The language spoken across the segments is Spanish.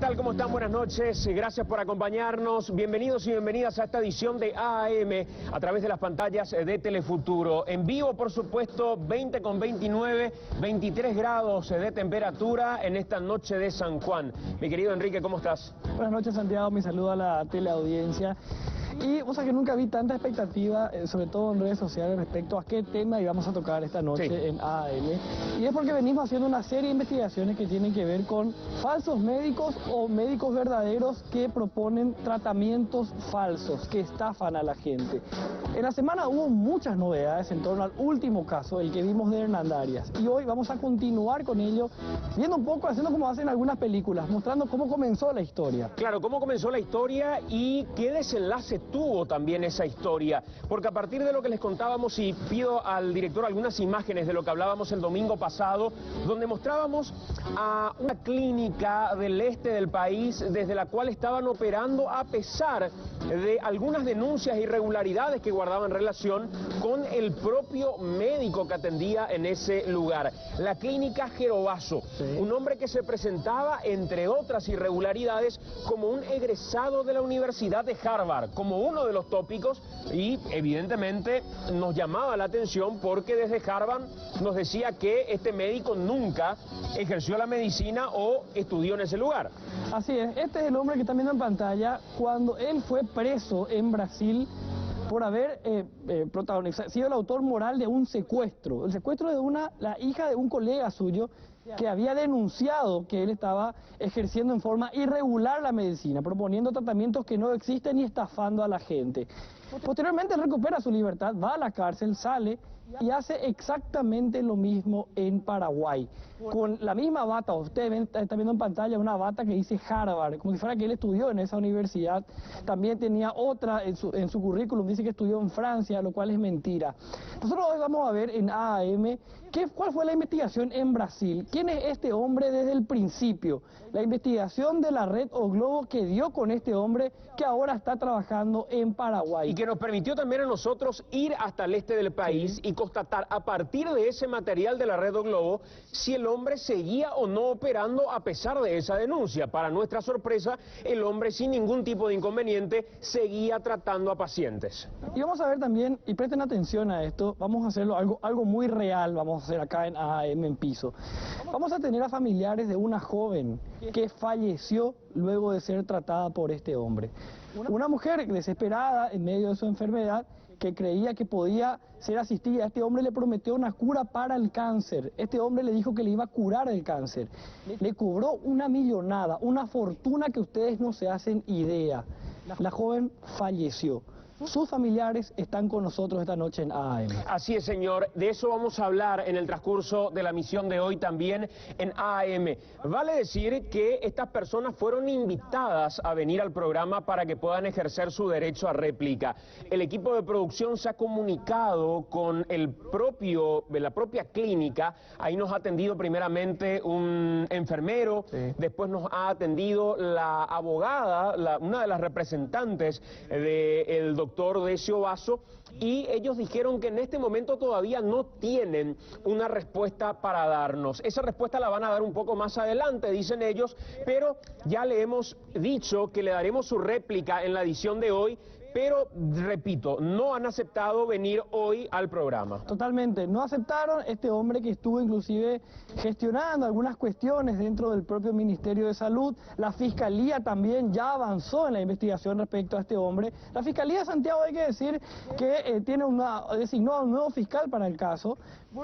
tal? ¿Cómo están? Buenas noches. Gracias por acompañarnos. Bienvenidos y bienvenidas a esta edición de AAM a través de las pantallas de Telefuturo. En vivo, por supuesto, 20:29, 23 grados de temperatura en esta noche de San Juan. Mi querido Enrique, ¿cómo estás? Buenas noches, Santiago. Mi saludo a la teleaudiencia. Y vos sabés que nunca vi tanta expectativa, sobre todo en redes sociales, respecto a qué tema íbamos a tocar esta noche en AAM. Y es porque venimos haciendo una serie de investigaciones que tienen que ver con falsos médicos o médicos verdaderos que proponen tratamientos falsos, que estafan a la gente. En la semana hubo muchas novedades en torno al último caso, el que vimos de Hernandarias. Y hoy vamos a continuar con ello, viendo un poco, haciendo como hacen algunas películas, mostrando cómo comenzó la historia. Claro, cómo comenzó la historia y qué desenlace tuvo también esa historia, porque a partir de lo que les contábamos, y pido al director algunas imágenes de lo que hablábamos el domingo pasado, donde mostrábamos a una clínica del este del país desde la cual estaban operando a pesar de algunas denuncias e irregularidades que guardaban relación con el propio médico que atendía en ese lugar. La clínica Gerovaso, un hombre que se presentaba, entre otras irregularidades, como un egresado de la Universidad de Harvard, como uno de los tópicos, y evidentemente nos llamaba la atención porque desde Harvard nos decía que este médico nunca ejerció la medicina o estudió en ese lugar. Así es, este es el hombre que están viendo en pantalla cuando él fue preso en Brasil por haber sido el autor moral de un secuestro. El secuestro de la hija de un colega suyo que había denunciado que él estaba ejerciendo en forma irregular la medicina, proponiendo tratamientos que no existen y estafando a la gente. Posteriormente él recupera su libertad, va a la cárcel, sale y hace exactamente lo mismo en Paraguay. Con la misma bata, ustedes están viendo en pantalla una bata que dice Harvard, como si fuera que él estudió en esa universidad. También tenía otra en su currículum, dice que estudió en Francia, lo cual es mentira. Nosotros hoy vamos a ver en AAM cuál fue la investigación en Brasil. ¿Quién es este hombre desde el principio? La investigación de la red O Globo que dio con este hombre que ahora está trabajando en Paraguay. Y que nos permitió también a nosotros ir hasta el este del país y constatar a partir de ese material de la red O Globo si el hombre seguía o no operando a pesar de esa denuncia. Para nuestra sorpresa, el hombre sin ningún tipo de inconveniente seguía tratando a pacientes. Y vamos a ver también, y presten atención a esto, vamos a hacerlo algo muy real, vamos a hacer acá en AAM en piso. Vamos a tener a familiares de una joven que falleció luego de ser tratada por este hombre. Una mujer desesperada en medio de su enfermedad, que creía que podía ser asistida. Este hombre le prometió una cura para el cáncer. Este hombre le dijo que le iba a curar el cáncer. Le cobró una millonada, una fortuna que ustedes no se hacen idea. La joven falleció. Sus familiares están con nosotros esta noche en AAM. Así es, señor. De eso vamos a hablar en el transcurso de la misión de hoy también en AAM. Vale decir que estas personas fueron invitadas a venir al programa para que puedan ejercer su derecho a réplica. El equipo de producción se ha comunicado con la propia clínica. Ahí nos ha atendido primeramente un enfermero, después nos ha atendido la abogada, una de las representantes del doctor Decio Vaso, y ellos dijeron que en este momento todavía no tienen una respuesta para darnos. Esa respuesta la van a dar un poco más adelante, dicen ellos, pero ya le hemos dicho que le daremos su réplica en la edición de hoy. Pero, repito, no han aceptado venir hoy al programa. Totalmente, no aceptaron. Este hombre que estuvo inclusive gestionando algunas cuestiones dentro del propio Ministerio de Salud. La Fiscalía también ya avanzó en la investigación respecto a este hombre. La Fiscalía de Santiago, hay que decir que designó a un nuevo fiscal para el caso,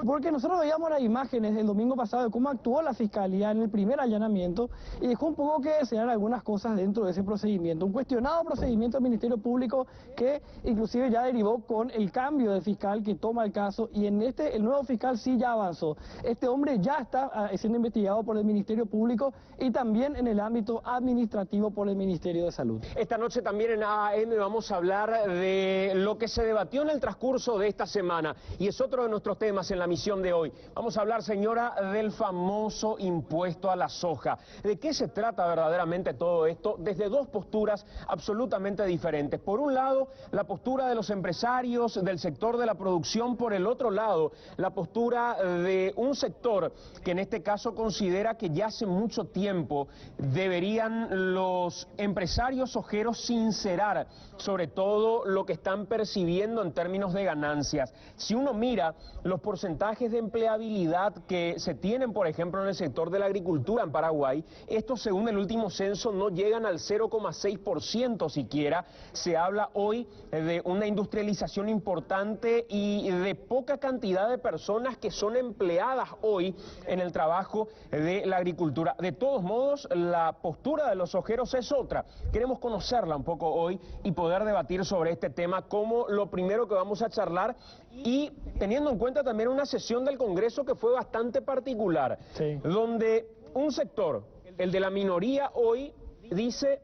porque nosotros veíamos las imágenes del domingo pasado de cómo actuó la Fiscalía en el primer allanamiento y dejó un poco que desear algunas cosas dentro de ese procedimiento. Un cuestionado procedimiento del Ministerio Público que inclusive ya derivó con el cambio de fiscal que toma el caso, y en el nuevo fiscal sí ya avanzó. Este hombre ya está siendo investigado por el Ministerio Público y también en el ámbito administrativo por el Ministerio de Salud. Esta noche también en AAM vamos a hablar de lo que se debatió en el transcurso de esta semana, y es otro de nuestros temas en la misión de hoy. Vamos a hablar, señora, del famoso impuesto a la soja. ¿De qué se trata verdaderamente todo esto? Desde dos posturas absolutamente diferentes. Por un un lado, la postura de los empresarios del sector de la producción, por el otro lado, la postura de un sector que en este caso considera que ya hace mucho tiempo deberían los empresarios sojeros sincerar sobre todo lo que están percibiendo en términos de ganancias. Si uno mira los porcentajes de empleabilidad que se tienen, por ejemplo, en el sector de la agricultura en Paraguay, estos según el último censo no llegan al 0,6% siquiera. Se habla hoy de una industrialización importante y de poca cantidad de personas que son empleadas hoy en el trabajo de la agricultura. De todos modos, la postura de los sojeros es otra. Queremos conocerla un poco hoy y poder debatir sobre este tema como lo primero que vamos a charlar, y teniendo en cuenta también una sesión del Congreso que fue bastante particular, sí, donde un sector, el de la minoría, hoy dice: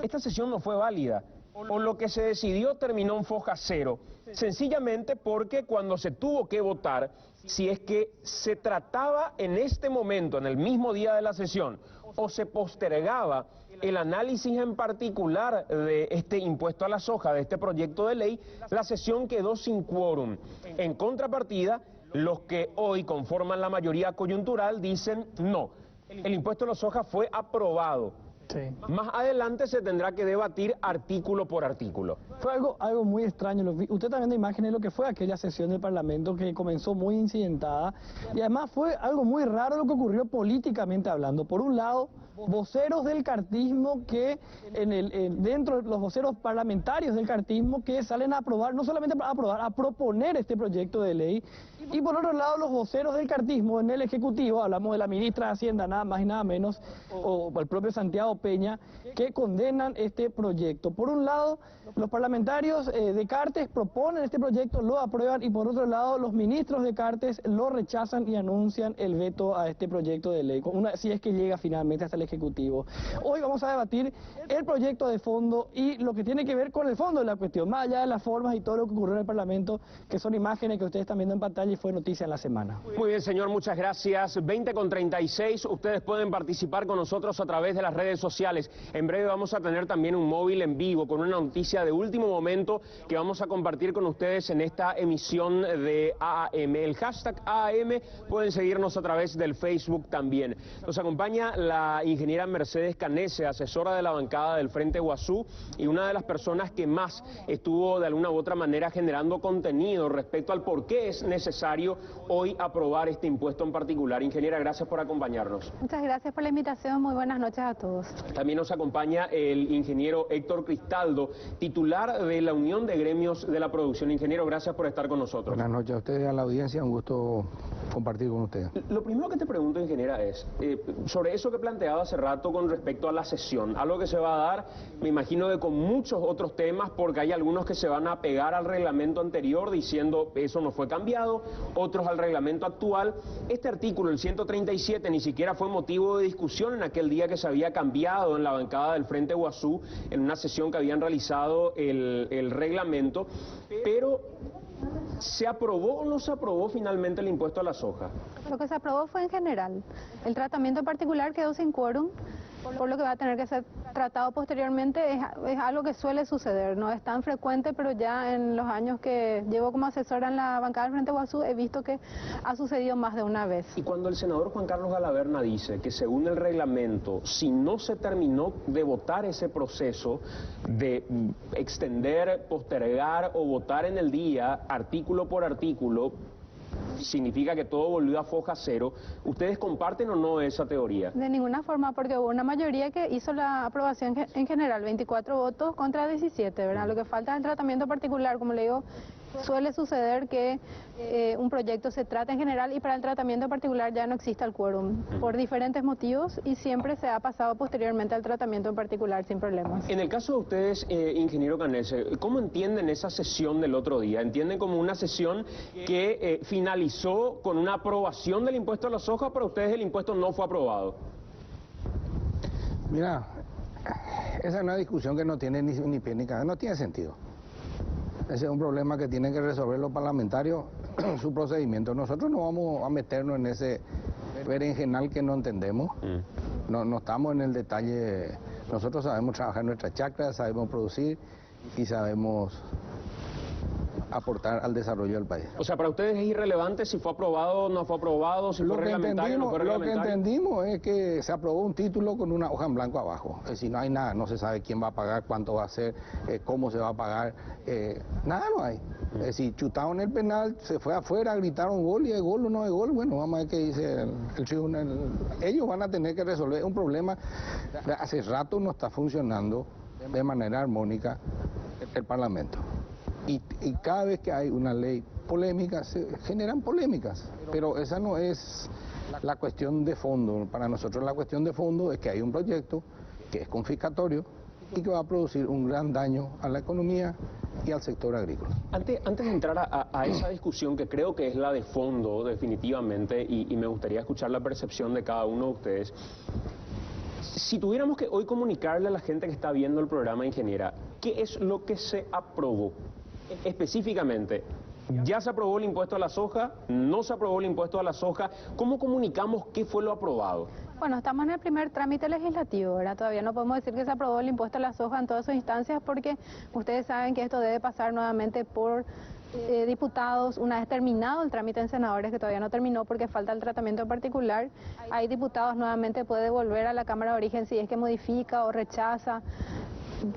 esta sesión no fue válida, o lo que se decidió terminó en foja cero, sencillamente porque cuando se tuvo que votar, si es que se trataba en este momento, en el mismo día de la sesión, o se postergaba el análisis en particular de este impuesto a la soja, de este proyecto de ley, la sesión quedó sin quórum. En contrapartida, los que hoy conforman la mayoría coyuntural dicen no, el impuesto a la soja fue aprobado. Sí. Más adelante se tendrá que debatir artículo por artículo. Fue algo muy extraño. Usted también de imágenes lo que fue aquella sesión del Parlamento que comenzó muy incidentada, y además fue algo muy raro lo que ocurrió políticamente hablando. Por un lado, voceros del cartismo que dentro de los voceros parlamentarios del cartismo que salen a aprobar, no solamente a aprobar, a proponer este proyecto de ley. Y por otro lado, los voceros del cartismo en el Ejecutivo, hablamos de la ministra de Hacienda, nada más y nada menos, o el propio Santiago Peña, que condenan este proyecto. Por un lado, los parlamentarios de Cartes proponen este proyecto, lo aprueban, y por otro lado, los ministros de Cartes lo rechazan y anuncian el veto a este proyecto de ley, si es que llega finalmente hasta el Ejecutivo. Hoy vamos a debatir el proyecto de fondo y lo que tiene que ver con el fondo de la cuestión, más allá de las formas y todo lo que ocurrió en el Parlamento, que son imágenes que ustedes están viendo en pantalla y fue noticia en la semana. Muy bien, señor, muchas gracias. 20:36, ustedes pueden participar con nosotros a través de las redes sociales. En breve vamos a tener también un móvil en vivo con una noticia de último momento que vamos a compartir con ustedes en esta emisión de AAM. El hashtag AAM, pueden seguirnos a través del Facebook también. Nos acompaña la ingeniera Mercedes Canese, asesora de la bancada del Frente Guazú y una de las personas que más estuvo de alguna u otra manera generando contenido respecto al por qué es necesario hoy aprobar este impuesto en particular. Ingeniera, gracias por acompañarnos. Muchas gracias por la invitación, muy buenas noches a todos. También nos acompaña el ingeniero Héctor Cristaldo, titular de la Unión de Gremios de la Producción. Ingeniero, gracias por estar con nosotros. Buenas noches a ustedes, a la audiencia, un gusto compartir con ustedes. Lo primero que te pregunto, ingeniera, es sobre eso que planteaba hace rato con respecto a la sesión, algo que se va a dar, me imagino que con muchos otros temas, porque hay algunos que se van a pegar al reglamento anterior diciendo eso no fue cambiado, otros al reglamento actual. Este artículo, el 137, ni siquiera fue motivo de discusión en aquel día que se había cambiado en la bancada del Frente Guazú, en una sesión que habían realizado el reglamento, pero ¿se aprobó o no se aprobó finalmente el impuesto a la soja? Lo que se aprobó fue en general. El tratamiento en particular quedó sin quórum, por lo que va a tener que ser tratado posteriormente. Es algo que suele suceder, no es tan frecuente, pero ya en los años que llevo como asesora en la bancada del Frente Guazú he visto que ha sucedido más de una vez. Y cuando el senador Juan Carlos Galaverna dice que según el reglamento, si no se terminó de votar ese proceso de extender, postergar o votar en el día, artículo por artículo, significa que todo volvió a foja cero, ¿ustedes comparten o no esa teoría? De ninguna forma, porque hubo una mayoría que hizo la aprobación en general, 24 votos contra 17, ¿verdad? Lo que falta es el tratamiento particular, como le digo, suele suceder que un proyecto se trata en general y para el tratamiento particular ya no existe el quórum, por diferentes motivos, y siempre se ha pasado posteriormente al tratamiento en particular sin problemas. En el caso de ustedes, ingeniero Canese, ¿cómo entienden esa sesión del otro día? ¿Entienden como una sesión que finalizó con una aprobación del impuesto a la soja, pero ustedes el impuesto no fue aprobado? Mira, esa es una discusión que no tiene ni pie ni cabeza, no tiene sentido. Ese es un problema que tienen que resolver los parlamentarios, su procedimiento. Nosotros no vamos a meternos en ese berenjenal que no entendemos. No estamos en el detalle. Nosotros sabemos trabajar en nuestra chacra, sabemos producir y sabemos aportar al desarrollo del país. O sea, para ustedes es irrelevante si fue aprobado o no fue aprobado, si fue reglamentario o no fue Lo que reglamentario. entendimos es que se aprobó un título con una hoja en blanco abajo. Es decir, no hay nada, no se sabe quién va a pagar, cuánto va a ser, cómo se va a pagar, nada no hay. Es decir, chutaron el penal, se fue afuera, gritaron gol y es gol o no es gol. Bueno, vamos a ver qué dice el tribunal. Ellos van a tener que resolver un problema. Hace rato no está funcionando de manera armónica el Parlamento. Y cada vez que hay una ley polémica, se generan polémicas, pero esa no es la cuestión de fondo. Para nosotros la cuestión de fondo es que hay un proyecto que es confiscatorio y que va a producir un gran daño a la economía y al sector agrícola. Antes de entrar a esa discusión que creo que es la de fondo definitivamente, y me gustaría escuchar la percepción de cada uno de ustedes, si tuviéramos que hoy comunicarle a la gente que está viendo el programa, ingeniera, ¿qué es lo que se aprobó? Específicamente, ¿ya se aprobó el impuesto a la soja? ¿No se aprobó el impuesto a la soja? ¿Cómo comunicamos qué fue lo aprobado? Bueno, estamos en el primer trámite legislativo, ¿verdad? Todavía no podemos decir que se aprobó el impuesto a la soja en todas sus instancias porque ustedes saben que esto debe pasar nuevamente por diputados una vez terminado el trámite en senadores, que todavía no terminó porque falta el tratamiento particular. Hay diputados, nuevamente puede volver a la Cámara de Origen si es que modifica o rechaza.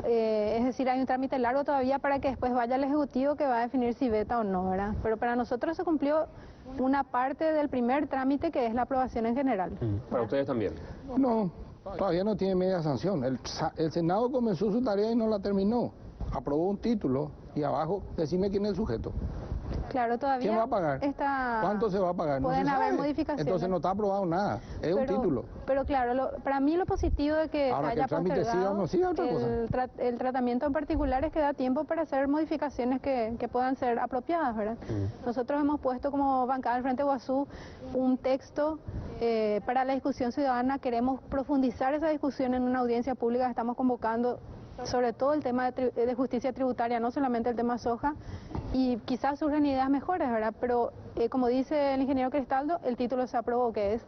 Es decir, hay un trámite largo todavía para que después vaya al Ejecutivo que va a definir si veta o no, ¿verdad? Pero para nosotros se cumplió una parte del primer trámite que es la aprobación en general. Para ustedes también. No, todavía no tiene media sanción. El Senado comenzó su tarea y no la terminó. Aprobó un título y abajo, decime quién es el sujeto. Claro, todavía ¿Quién va a pagar? ¿Cuánto se va a pagar? Pueden no se haber sabe. modificaciones. Entonces no está aprobado nada, es un título. Pero claro, para mí lo positivo de que Ahora, haya que el trámite siga o no siga, otra cosa. el tratamiento en particular es que da tiempo para hacer modificaciones que puedan ser apropiadas, ¿verdad? Nosotros hemos puesto como bancada del Frente Guazú un texto para la discusión ciudadana. Queremos profundizar esa discusión en una audiencia pública que estamos convocando, sobre todo el tema de justicia tributaria, no solamente el tema soja, y quizás surgen ideas mejores, ¿verdad? Pero como dice el ingeniero Cristaldo, el título se aprobó, que es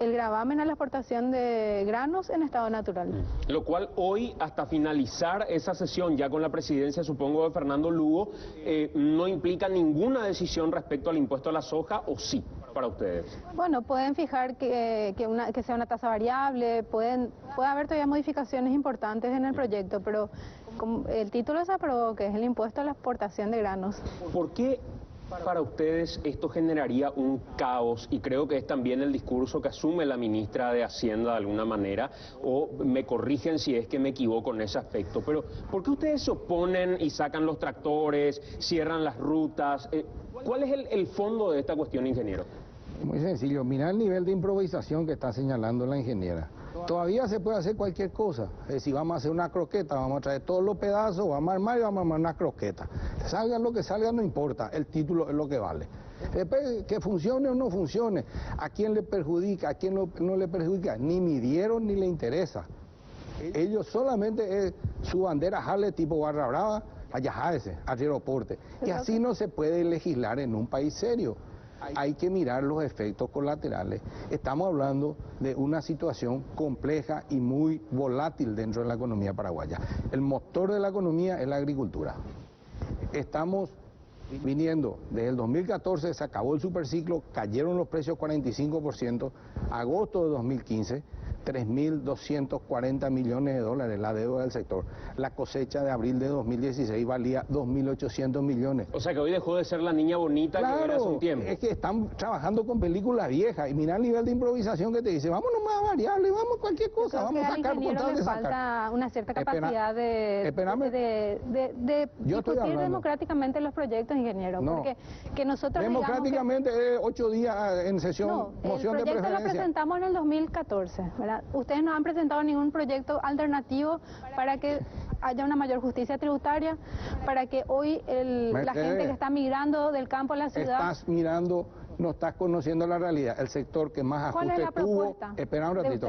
el gravamen a la exportación de granos en estado natural. Lo cual hoy, hasta finalizar esa sesión, ya con la presidencia, supongo, de Fernando Lugo, no implica ninguna decisión respecto al impuesto a la soja, ¿o sí, para ustedes? Bueno, pueden fijar que sea una tasa variable, puede haber todavía modificaciones importantes en el proyecto, pero el título se aprobó, que es el impuesto a la exportación de granos. ¿Por qué para ustedes esto generaría un caos? Y creo que es también el discurso que asume la ministra de Hacienda de alguna manera, o me corrigen si es que me equivoco en ese aspecto, pero ¿por qué ustedes se oponen y sacan los tractores, cierran las rutas? ¿Cuál es el fondo de esta cuestión, ingeniero? Muy sencillo, mira el nivel de improvisación que está señalando la ingeniera. Todavía se puede hacer cualquier cosa. Es decir, vamos a hacer una croqueta, vamos a traer todos los pedazos, vamos a armar y vamos a armar una croqueta. Salga lo que salga, no importa, el título es lo que vale. Después, que funcione o no funcione, a quién le perjudica, a quién no le perjudica, ni midieron ni le interesa. Ellos solamente es su bandera jale tipo barra brava, allá jáese, al aeroporte. Y así no se puede legislar en un país serio. Hay que mirar los efectos colaterales. Estamos hablando de una situación compleja y muy volátil dentro de la economía paraguaya. El motor de la economía es la agricultura. Estamos viniendo, desde el 2014 se acabó el superciclo, cayeron los precios 45%, agosto de 2015, 3.240 millones de dólares la deuda del sector. La cosecha de abril de 2016 valía 2.800 millones. O sea que hoy dejó de ser la niña bonita que era hace un tiempo. Es que están trabajando con películas viejas y mira el nivel de improvisación que te dice, vamos nomás a variable, vamos a cualquier cosa, vamos a sacar con tal de sacar. Falta una cierta capacidad de discutir democráticamente los proyectos, ingeniero, porque que nosotros democráticamente digamos que 8 días en sesión, moción de preferencia. El proyecto lo presentamos en el 2014, ¿verdad? Ustedes no han presentado ningún proyecto alternativo para que haya una mayor justicia tributaria, para que hoy la gente que está migrando del campo a la ciudad... Estás mirando, no estás conociendo la realidad. El sector que más ajuste tuvo... Espera un ratito.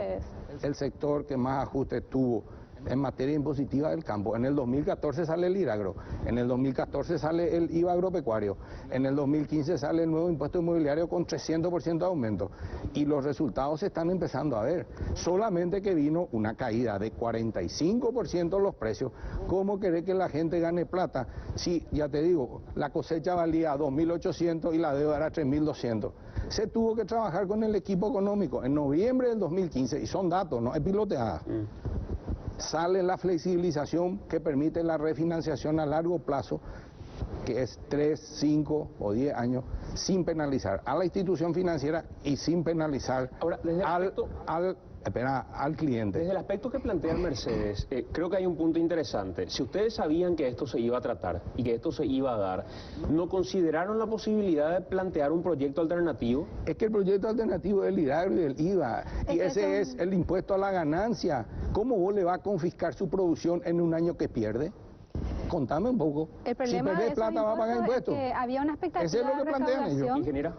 El sector que más ajuste tuvo en materia impositiva del campo. En el 2014 sale el IRAGRO, en el 2014 sale el IVA agropecuario, en el 2015 sale el nuevo impuesto inmobiliario con 300% de aumento y los resultados se están empezando a ver. Solamente que vino una caída de 45% en los precios. ¿Cómo querés que la gente gane plata? Si, ya te digo, la cosecha valía 2.800 y la deuda era 3.200. Se tuvo que trabajar con el equipo económico en noviembre del 2015, y son datos, no es piloteada. Sale la flexibilización que permite la refinanciación a largo plazo, que es 3, 5 o 10 años, sin penalizar a la institución financiera y sin penalizar Ahora, desde el aspecto... al cliente. Desde el aspecto que plantea Mercedes, creo que hay un punto interesante. Si ustedes sabían que esto se iba a tratar y que esto se iba a dar, ¿no consideraron la posibilidad de plantear un proyecto alternativo? Es que el proyecto alternativo es el IRAGRO y el IVA, y ese es el impuesto a la ganancia. ¿Cómo vos le vas a confiscar su producción en un año que pierde? Contame un poco. El problema si perdés de plata va a pagar impuestos. Es que había una expectativa Eso es lo que de plantean ellos. recaudación. Ingeniera.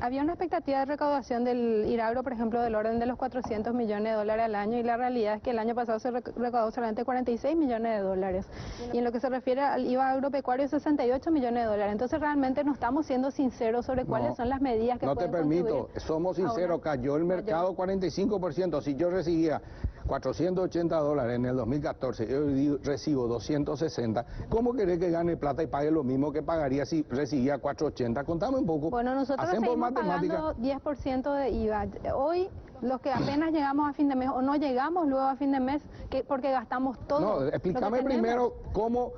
Había una expectativa de recaudación del IRAGRO, por ejemplo, del orden de los 400 millones de dólares al año, y la realidad es que el año pasado se recaudó solamente 46 millones de dólares. Y en lo que se refiere al IVA agropecuario, 68 millones de dólares. Entonces realmente no estamos siendo sinceros sobre cuáles son las medidas que no te pueden permito, contribuir somos sinceros, cayó el mercado 45%. Si yo recibía 480 dólares en el 2014, yo recibo 260, ¿cómo querés que gane plata y pague lo mismo que pagaría si recibía 480? Contame un poco. Bueno, nosotros seguimos pagando 10% de IVA. Hoy, los que apenas llegamos a fin de mes o no llegamos luego a fin de mes, porque gastamos todo. No, explícame primero cómo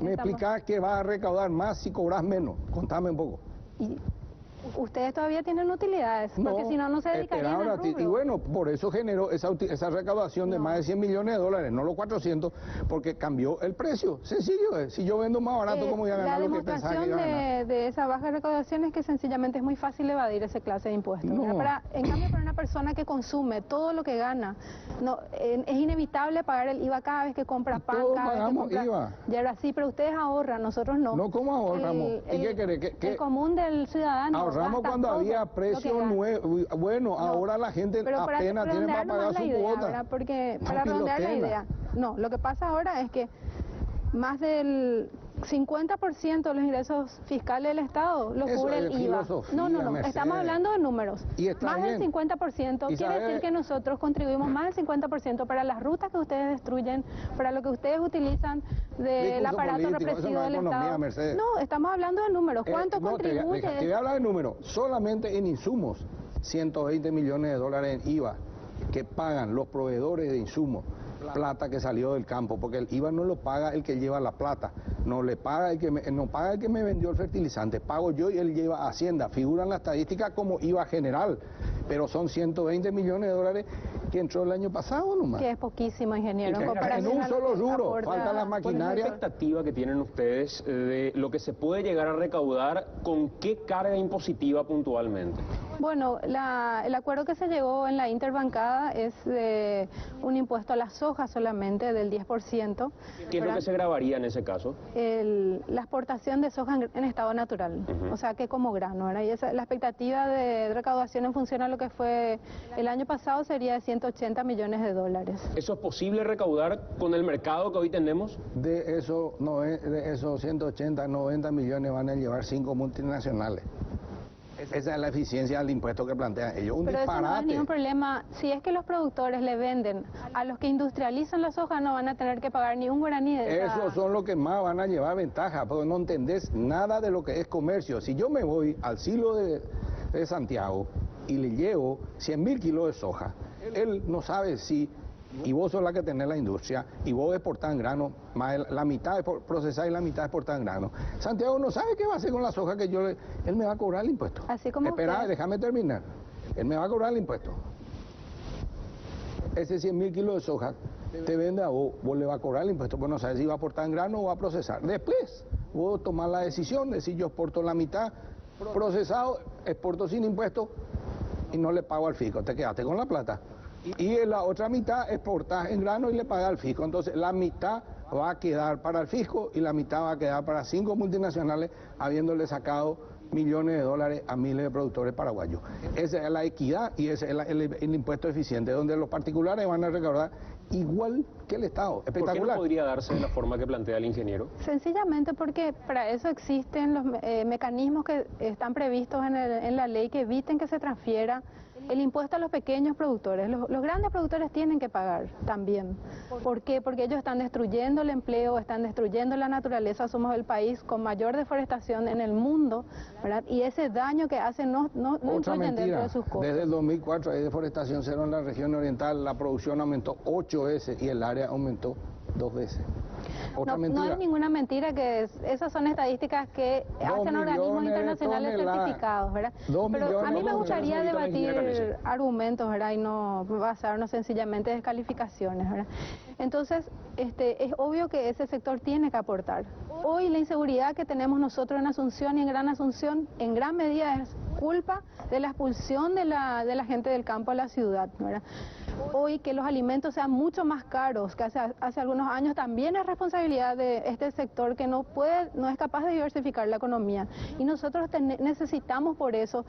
me explicás que vas a recaudar más si cobras menos. Contame un poco. Y ustedes todavía tienen utilidades, porque si no, no se dedicarían al rubro. Y bueno, por eso generó esa recaudación de más de 100 millones de dólares, no los 400, porque cambió el precio. Sencillo, si yo vendo más barato, ¿cómo voy a ganar lo que pensaba que iba a ganar? La demostración de esa baja recaudación es que sencillamente es muy fácil evadir esa clase de impuestos. No. En cambio, para una persona que consume todo lo que gana, es inevitable pagar el IVA cada vez que compra pan, todos cada vez que pagamos compra... IVA. Y ahora sí, pero ustedes ahorran, nosotros no. No, ¿cómo ahorramos? ¿Y qué querés? El común del ciudadano ahorramos gasta cuando todo había lo que precio gana. nuevo. Bueno, ahora la gente Pero apenas tiene para pagar su cuota. ¿verdad? Porque No, para redondear la pilotela. idea, no, lo que pasa ahora es que más del 50% de los ingresos fiscales del Estado lo Eso cubre es el IVA. filosofía, No, Mercedes. estamos hablando de números. Y está Más bien. del 50% Y quiere sabe- decir que nosotros contribuimos más del 50% para las rutas que ustedes destruyen, para lo que ustedes utilizan del Discurso aparato político, eso represivo no es del economía, Estado. Mercedes. No, estamos hablando de números. ¿Cuánto No, te contribuye? voy a hablar de números. Solamente en insumos, 120 millones de dólares en IVA que pagan los proveedores de insumos, plata que salió del campo, porque el IVA no lo paga el que lleva la plata, no le paga no paga el que me vendió el fertilizante, pago yo y él lleva a Hacienda. Figura en la estadística como IVA general, pero son 120 millones de dólares que entró el año pasado nomás. Que es poquísimo, ingeniero. En comparación un a lo solo que rubro, aporta- falta la ¿Cuál es la maquinaria. expectativa que tienen ustedes de lo que se puede llegar a recaudar con qué carga impositiva puntualmente? Bueno, el acuerdo que se llegó en la interbancada es de un impuesto a la soja solamente del 10%. ¿Qué es lo ¿verdad? que se grabaría en ese caso? La exportación de soja en estado natural, o sea que como grano, ¿verdad? Y la expectativa de recaudación en función a lo que fue el año pasado sería de 180 millones de dólares. ¿Eso es posible recaudar con el mercado que hoy tenemos? De esos 180, 90 millones van a llevar 5 multinacionales. Esa es la eficiencia del impuesto que plantean ellos. Un Pero eso no es disparate. ningún problema. Si es que los productores le venden a los que industrializan la soja, no van a tener que pagar ni un guaraní de esa... Esos son los que más van a llevar ventaja, porque no entendés nada de lo que es comercio. Si yo me voy al silo de Santiago y le llevo 100.000 kilos de soja, él no sabe si, y vos sos la que tenés la industria, y vos exportás en grano, más la mitad es procesar y la mitad exportar en grano. Santiago no sabe qué va a hacer con la soja que él me va a cobrar el impuesto. Así como Espera, usted. déjame terminar. Él me va a cobrar el impuesto. Ese 100.000 kilos de soja te vende a vos, vos le va a cobrar el impuesto, pues no sabes si va a aportar en grano o va a procesar. Después, vos tomás la decisión de si yo exporto la mitad procesado, exporto sin impuesto y no le pago al fisco, te quedaste con la plata. Y en la otra mitad exportas en grano y le pagas al fisco. Entonces la mitad va a quedar para el fisco y la mitad va a quedar para 5 multinacionales habiéndole sacado millones de dólares a miles de productores paraguayos. Esa es la equidad y ese es el impuesto eficiente, donde los particulares van a recaudar igual que el Estado. ¿Por qué no Espectacular. podría darse de la forma que plantea el ingeniero? Sencillamente porque para eso existen los mecanismos que están previstos en la ley que eviten que se transfiera el impuesto a los pequeños productores. Los grandes productores tienen que pagar también. ¿Por qué? Porque ellos están destruyendo el empleo, están destruyendo la naturaleza. Somos el país con mayor deforestación en el mundo, ¿verdad? Y ese daño que hacen no Otra incluyen dentro mentira. de sus costos. Desde el 2004 hay deforestación cero en la región oriental. La producción aumentó 8 veces y el área aumentó 2 veces. Otra No mentira. es ninguna mentira esas son estadísticas que hacen organismos millones de internacionales toneladas. certificados, ¿verdad? 2 Pero a millones mí de me toneladas. gustaría Ahorita la ingeniera debatir Canese. argumentos, ¿verdad? Y no basarnos sencillamente en descalificaciones, ¿verdad? Entonces, es obvio que ese sector tiene que aportar. Hoy la inseguridad que tenemos nosotros en Asunción y en Gran Asunción, en gran medida es culpa de la expulsión de la gente del campo a la ciudad, ¿verdad? Hoy que los alimentos sean mucho más caros que hace algunos años también es responsabilidad de este sector que no es capaz de diversificar la economía. Y nosotros necesitamos por eso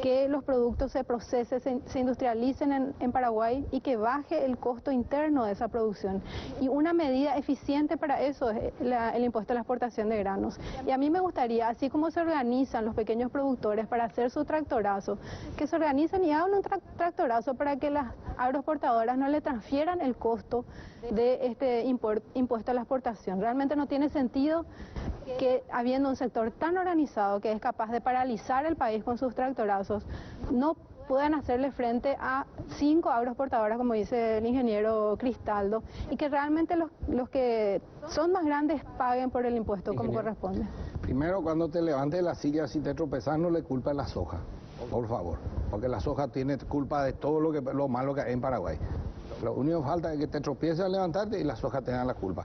que los productos se procesen, se industrialicen en Paraguay y que baje el costo interno de esa producción. Y una medida eficiente para eso es el impuesto a la exportación de granos. Y a mí me gustaría, así como se organizan los pequeños productores para hacer su tractorazo, que se organicen y hagan un tractorazo para que las agroexportadoras no le transfieran el costo de este impuesto a la exportación. Realmente no tiene sentido que habiendo un sector tan organizado que es capaz de paralizar el país con sus tractorazos, no puedan hacerle frente a 5 agroexportadoras, como dice el ingeniero Cristaldo, y que realmente los que son más grandes paguen por el impuesto como corresponde. Primero, cuando te levantes de la silla, si te tropezas, no le culpes la soja, por favor, porque la soja tiene culpa de todo lo malo que hay en Paraguay. Lo único que falta es que te tropieces al levantarte y la soja tenga la culpa.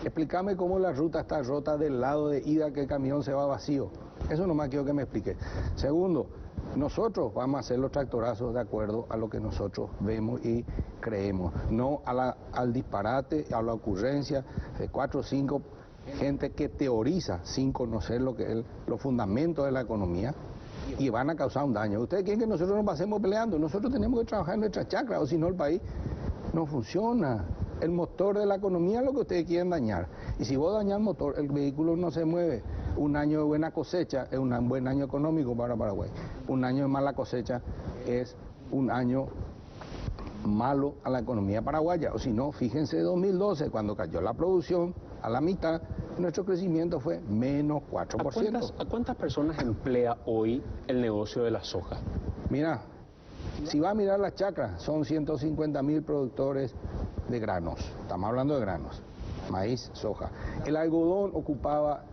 Explícame cómo la ruta está rota del lado de ida, que el camión se va vacío. Eso nomás quiero que me explique. Segundo, nosotros vamos a hacer los tractorazos de acuerdo a lo que nosotros vemos y creemos, no al disparate, a la ocurrencia de 4 o 5 gente que teoriza sin conocer lo que es los fundamentos de la economía y van a causar un daño. Ustedes quieren que nosotros nos pasemos peleando, nosotros tenemos que trabajar en nuestra chacra, o si no el país no funciona. El motor de la economía es lo que ustedes quieren dañar. Y si vos dañas el motor, el vehículo no se mueve. Un año de buena cosecha es un buen año económico para Paraguay. Un año de mala cosecha es un año malo a la economía paraguaya. O si no, fíjense 2012, cuando cayó la producción a la mitad, nuestro crecimiento fue menos 4%. ¿A cuántas personas emplea hoy el negocio de la soja? Mira, si va a mirar la chacra, son 150.000 productores de granos. Estamos hablando de granos, maíz, soja. El algodón ocupaba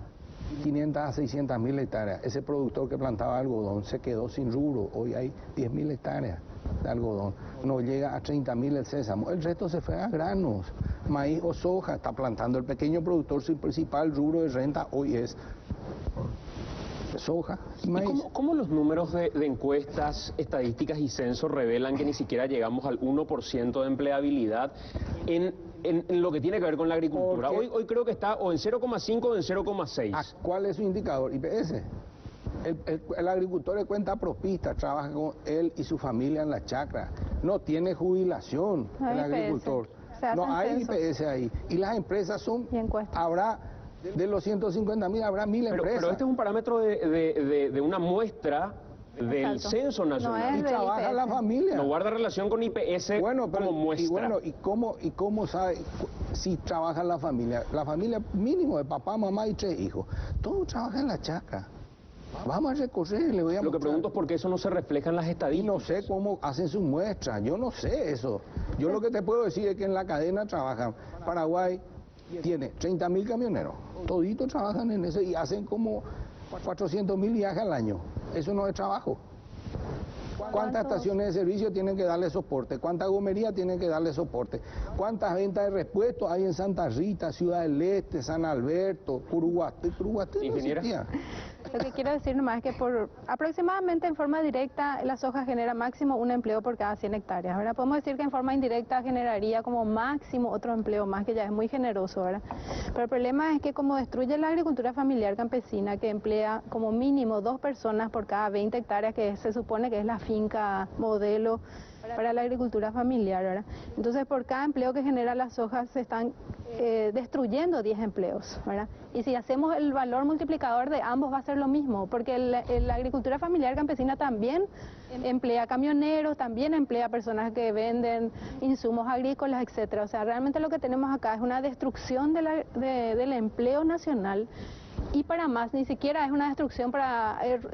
500 a 600.000 hectáreas. Ese productor que plantaba algodón se quedó sin rubro. Hoy hay 10.000 hectáreas de algodón. No llega a 30.000 el sésamo. El resto se fue a granos, maíz o soja. Está plantando el pequeño productor. Su principal rubro de renta hoy es soja y maíz. ¿Y cómo los números de encuestas, estadísticas y censos revelan que ni siquiera llegamos al 1% de empleabilidad en lo que tiene que ver con la agricultura? Hoy creo que está o en 0,5 o en 0,6. ¿Cuál es su indicador? IPS. El agricultor de cuenta propista, trabaja con él y su familia en la chacra. No tiene jubilación No hay el IPS. agricultor. Se hacen No hay censos. IPS ahí. Y las empresas son, Y encuestas. habrá, de los 150.000 habrá 1.000 empresas. Pero este es un parámetro de una muestra del Exacto. censo nacional. No Y es del trabaja IPS. la familia. No guarda relación con IPS Bueno, pero, como muestra. ¿y cómo sabe si trabaja la familia? La familia mínimo de papá, mamá y 3 hijos. Todos trabajan en la chacra. Vamos a recorrer, le voy a Lo que mostrar. pregunto es por qué eso no se refleja en las Y estadísticas. no sé cómo hacen sus muestras, yo no sé eso. Yo lo que te puedo decir es que en la cadena trabajan. Paraguay tiene 30.000 camioneros, toditos trabajan en eso y hacen como 400.000 viajes al año. Eso no es trabajo. ¿Cuántas estaciones de servicio tienen que darle soporte? ¿Cuántas gomerías tienen que darle soporte? ¿Cuántas ventas de repuestos hay en Santa Rita, Ciudad del Este, San Alberto, Curuguaté? Curuguaté no Ingeniera. existía. Lo que quiero decir nomás es que por aproximadamente en forma directa la soja genera máximo un empleo por cada 100 hectáreas, ¿verdad? Podemos decir que en forma indirecta generaría como máximo otro empleo más, que ya es muy generoso, ¿verdad? Pero el problema es que como destruye la agricultura familiar campesina, que emplea como mínimo 2 personas por cada 20 hectáreas, que se supone que es la finca modelo para la agricultura familiar, ¿verdad? Entonces, por cada empleo que genera la soja se están destruyendo 10 empleos, ¿verdad? Y si hacemos el valor multiplicador de ambos va a ser lo mismo, porque la agricultura familiar campesina también emplea camioneros, también emplea personas que venden insumos agrícolas, etcétera. O sea, realmente lo que tenemos acá es una destrucción del empleo nacional. Y para más, ni siquiera es una destrucción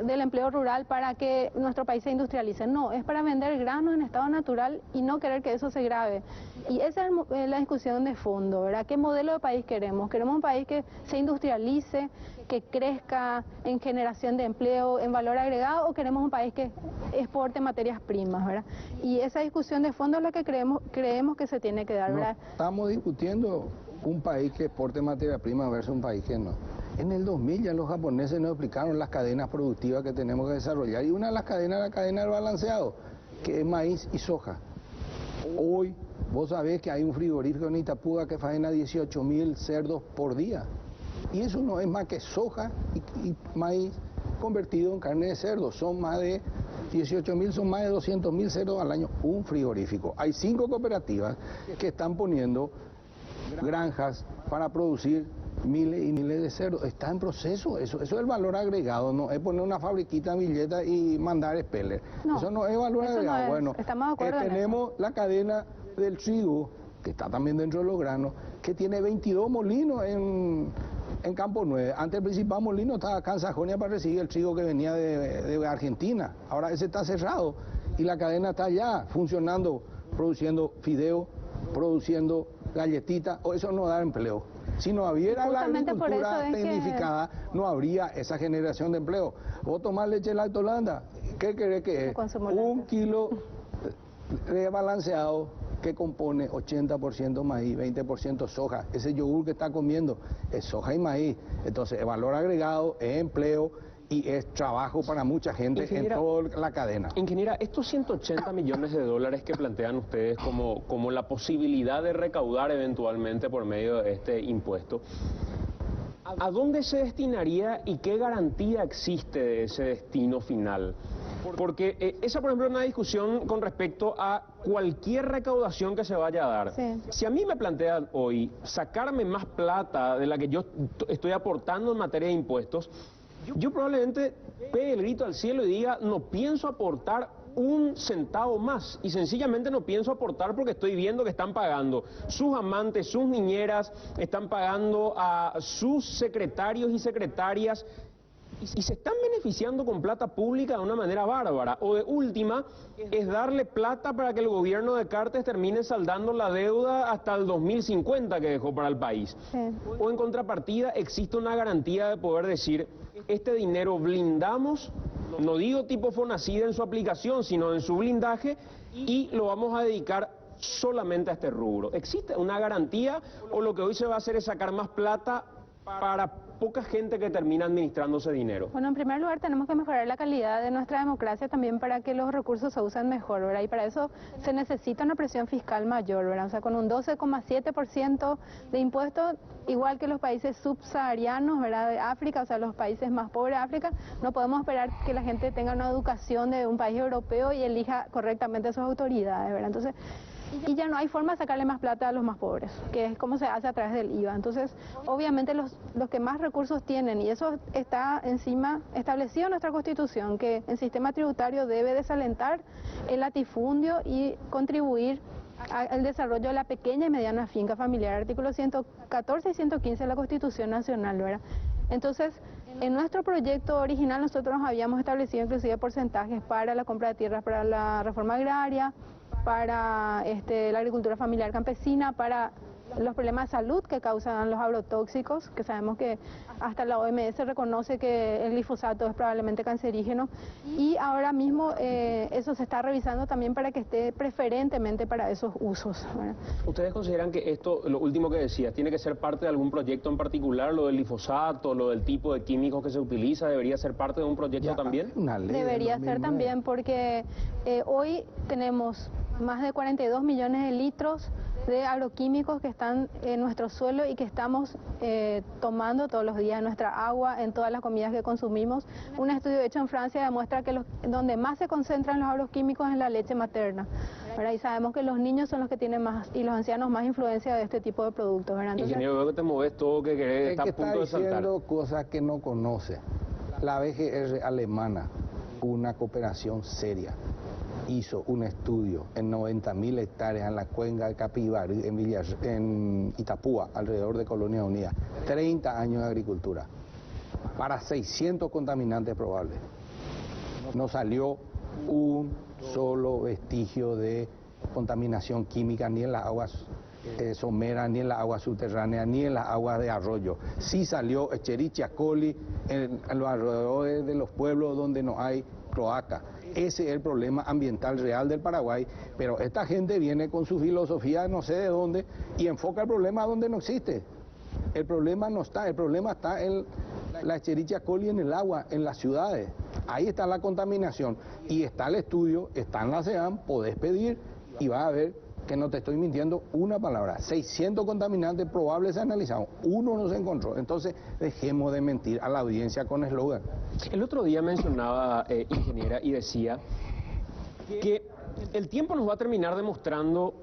del empleo rural para que nuestro país se industrialice. No, es para vender granos en estado natural y no querer que eso se grave. Y esa es la discusión de fondo, ¿verdad? ¿Qué modelo de país queremos? ¿Queremos un país que se industrialice, que crezca en generación de empleo, en valor agregado, o queremos un país que exporte materias primas, ¿verdad? Y esa discusión de fondo es la que creemos que se tiene que dar, ¿verdad? No estamos discutiendo un país que exporte materia prima versus un país que no. En el 2000 ya los japoneses nos explicaron las cadenas productivas que tenemos que desarrollar, y una de las cadenas es la cadena del balanceado, que es maíz y soja. Hoy vos sabés que hay un frigorífico en Itapúa que faena 18.000 cerdos por día, y eso no es más que soja y maíz convertido en carne de cerdo. Son más de 18.000, son más de 200.000 cerdos al año, un frigorífico. Hay 5 cooperativas que están poniendo granjas para producir miles y miles de cerdos. Está en proceso, eso es el valor agregado, no es poner una fabriquita en Villeta y mandar speller. No, eso no es valor agregado. No es, bueno, estamos de acuerdo tenemos la cadena del trigo, que está también dentro de los granos, que tiene 22 molinos en Campo 9. Antes el principal molino estaba acá en Sajonia para recibir el trigo que venía de Argentina. Ahora ese está cerrado y la cadena está ya funcionando, produciendo fideo, produciendo galletitas. Eso no da empleo. Si no hubiera la agricultura tecnificada, no habría esa generación de empleo. Vos tomás leche lactolanda, ¿qué querés que es? Un kilo de balanceado que compone 80% maíz, 20% soja. Ese yogur que está comiendo es soja y maíz. Entonces, el valor agregado es empleo y es trabajo para mucha gente en toda la cadena. Ingeniera, estos 180 millones de dólares que plantean ustedes como la posibilidad de recaudar eventualmente por medio de este impuesto, ¿a dónde se destinaría y qué garantía existe de ese destino final? Porque esa, por ejemplo, es una discusión con respecto a cualquier recaudación que se vaya a dar. Sí. Si a mí me plantean hoy sacarme más plata de la que yo estoy aportando en materia de impuestos, yo probablemente pegue el grito al cielo y diga, no pienso aportar un centavo más, y sencillamente no pienso aportar porque estoy viendo que están pagando sus amantes, sus niñeras, están pagando a sus secretarios y secretarias, y se están beneficiando con plata pública de una manera bárbara. O de última, es darle plata para que el gobierno de Cartes termine saldando la deuda hasta el 2050 que dejó para el país. Sí. O en contrapartida, existe una garantía de poder decir, este dinero blindamos, no digo tipo Fonacida en su aplicación, sino en su blindaje, y lo vamos a dedicar solamente a este rubro. ¿Existe una garantía o lo que hoy se va a hacer es sacar más plata para poca gente que termina administrando ese dinero? Bueno, en primer lugar tenemos que mejorar la calidad de nuestra democracia también para que los recursos se usen mejor, ¿verdad? Y para eso se necesita una presión fiscal mayor, ¿verdad? O sea, con un 12,7% de impuestos, igual que los países subsaharianos, ¿verdad? De África, o sea, los países más pobres de África, no podemos esperar que la gente tenga una educación de un país europeo y elija correctamente a sus autoridades, ¿verdad? Entonces, y ya no hay forma de sacarle más plata a los más pobres, que es como se hace a través del IVA. Entonces, obviamente los que más recursos tienen, y eso está encima establecido en nuestra Constitución, que el sistema tributario debe desalentar el latifundio y contribuir al desarrollo de la pequeña y mediana finca familiar, artículos 114 y 115 de la Constitución Nacional, ¿verdad? Entonces, en nuestro proyecto original nosotros habíamos establecido inclusive porcentajes para la compra de tierras para la reforma agraria, para la agricultura familiar campesina, para los problemas de salud que causan los agrotóxicos, que sabemos que hasta la OMS reconoce que el glifosato es probablemente cancerígeno, y ahora mismo eso se está revisando también para que esté preferentemente para esos usos, ¿verdad? ¿Ustedes consideran que esto, lo último que decías, tiene que ser parte de algún proyecto en particular, lo del glifosato, lo del tipo de químicos que se utiliza, debería ser parte de un proyecto también? Debería ser también, porque hoy tenemos más de 42 millones de litros de agroquímicos que están en nuestro suelo y que estamos tomando todos los días en nuestra agua, en todas las comidas que consumimos. Un estudio hecho en Francia demuestra que donde más se concentran los agroquímicos es en la leche materna, ¿verdad? Y sabemos que los niños son los que tienen más, y los ancianos, más influencia de este tipo de productos, ¿verdad? Entonces, ingeniero, veo que te mueves todo, que querés, está a punto de saltar. Está diciendo cosas que no conoce. La BGR alemana, una cooperación seria, hizo un estudio en 90.000 hectáreas en la cuenca de Capibarí, en Itapúa, alrededor de Colonia Unida. 30 años de agricultura, para 600 contaminantes probables. No salió un solo vestigio de contaminación química ni en las aguas someras, ni en las aguas subterráneas, ni en las aguas de arroyo. Sí salió Escherichia coli en los alrededores de los pueblos donde no hay cloaca. Ese es el problema ambiental real del Paraguay, pero esta gente viene con su filosofía no sé de dónde y enfoca el problema donde no existe. El problema no está, el problema está en la Escherichia coli en el agua, en las ciudades. Ahí está la contaminación y está el estudio, está en la CEAM, podés pedir y vas a ver que no te estoy mintiendo una palabra. 600 contaminantes probables se analizaron, uno no se encontró. Entonces dejemos de mentir a la audiencia con eslogan. El otro día mencionaba, ingeniera, y decía que el tiempo nos va a terminar demostrando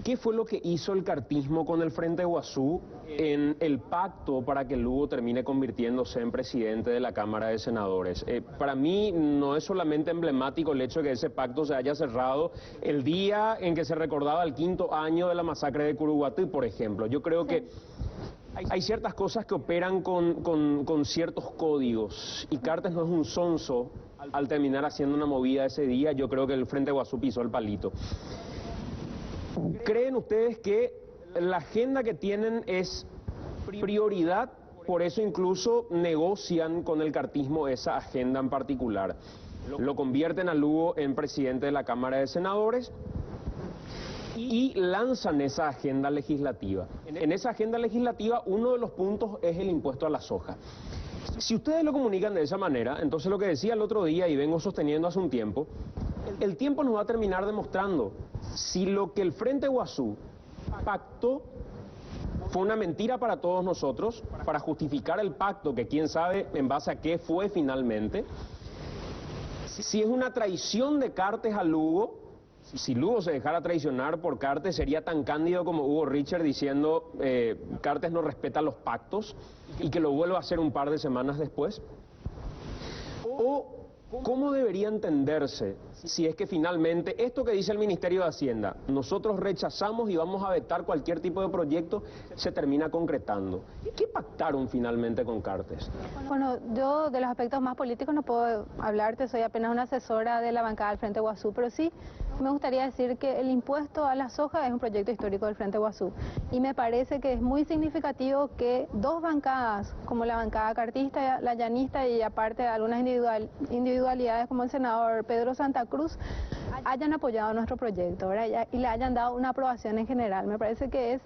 qué fue lo que hizo el cartismo con el Frente Guazú en el pacto para que Lugo termine convirtiéndose en presidente de la Cámara de Senadores. Para mí no es solamente emblemático el hecho de que ese pacto se haya cerrado el día en que se recordaba el 5º año de la masacre de Curuguatí, por ejemplo. Yo creo que hay ciertas cosas que operan con ciertos códigos, y Cartes no es un sonso al terminar haciendo una movida ese día. Yo creo que el Frente Guazú pisó el palito. ¿Creen ustedes que la agenda que tienen es prioridad? Por eso incluso negocian con el cartismo esa agenda en particular. Lo convierten a Lugo en presidente de la Cámara de Senadores y lanzan esa agenda legislativa. En esa agenda legislativa uno de los puntos es el impuesto a la soja. Si ustedes lo comunican de esa manera, entonces lo que decía el otro día y vengo sosteniendo hace un tiempo, el tiempo nos va a terminar demostrando si lo que el Frente Guazú pactó fue una mentira para todos nosotros, para justificar el pacto, que quién sabe en base a qué fue finalmente, si es una traición de Cartes a Lugo. Si Lugo se dejara traicionar por Cartes, sería tan cándido como Hugo Richard diciendo Cartes no respeta los pactos y que lo vuelva a hacer un par de semanas después. ¿O cómo debería entenderse si es que finalmente esto que dice el Ministerio de Hacienda, nosotros rechazamos y vamos a vetar cualquier tipo de proyecto, se termina concretando? ¿Qué pactaron finalmente con Cartes? Bueno, yo de los aspectos más políticos no puedo hablarte, soy apenas una asesora de la bancada del Frente Guazú, pero sí me gustaría decir que el impuesto a la soja es un proyecto histórico del Frente Guazú y me parece que es muy significativo que dos bancadas, como la bancada cartista, la llanista y aparte algunas individualidades como el senador Pedro Santa Cruz, hayan apoyado nuestro proyecto, ¿verdad? Y le hayan dado una aprobación en general. Me parece que es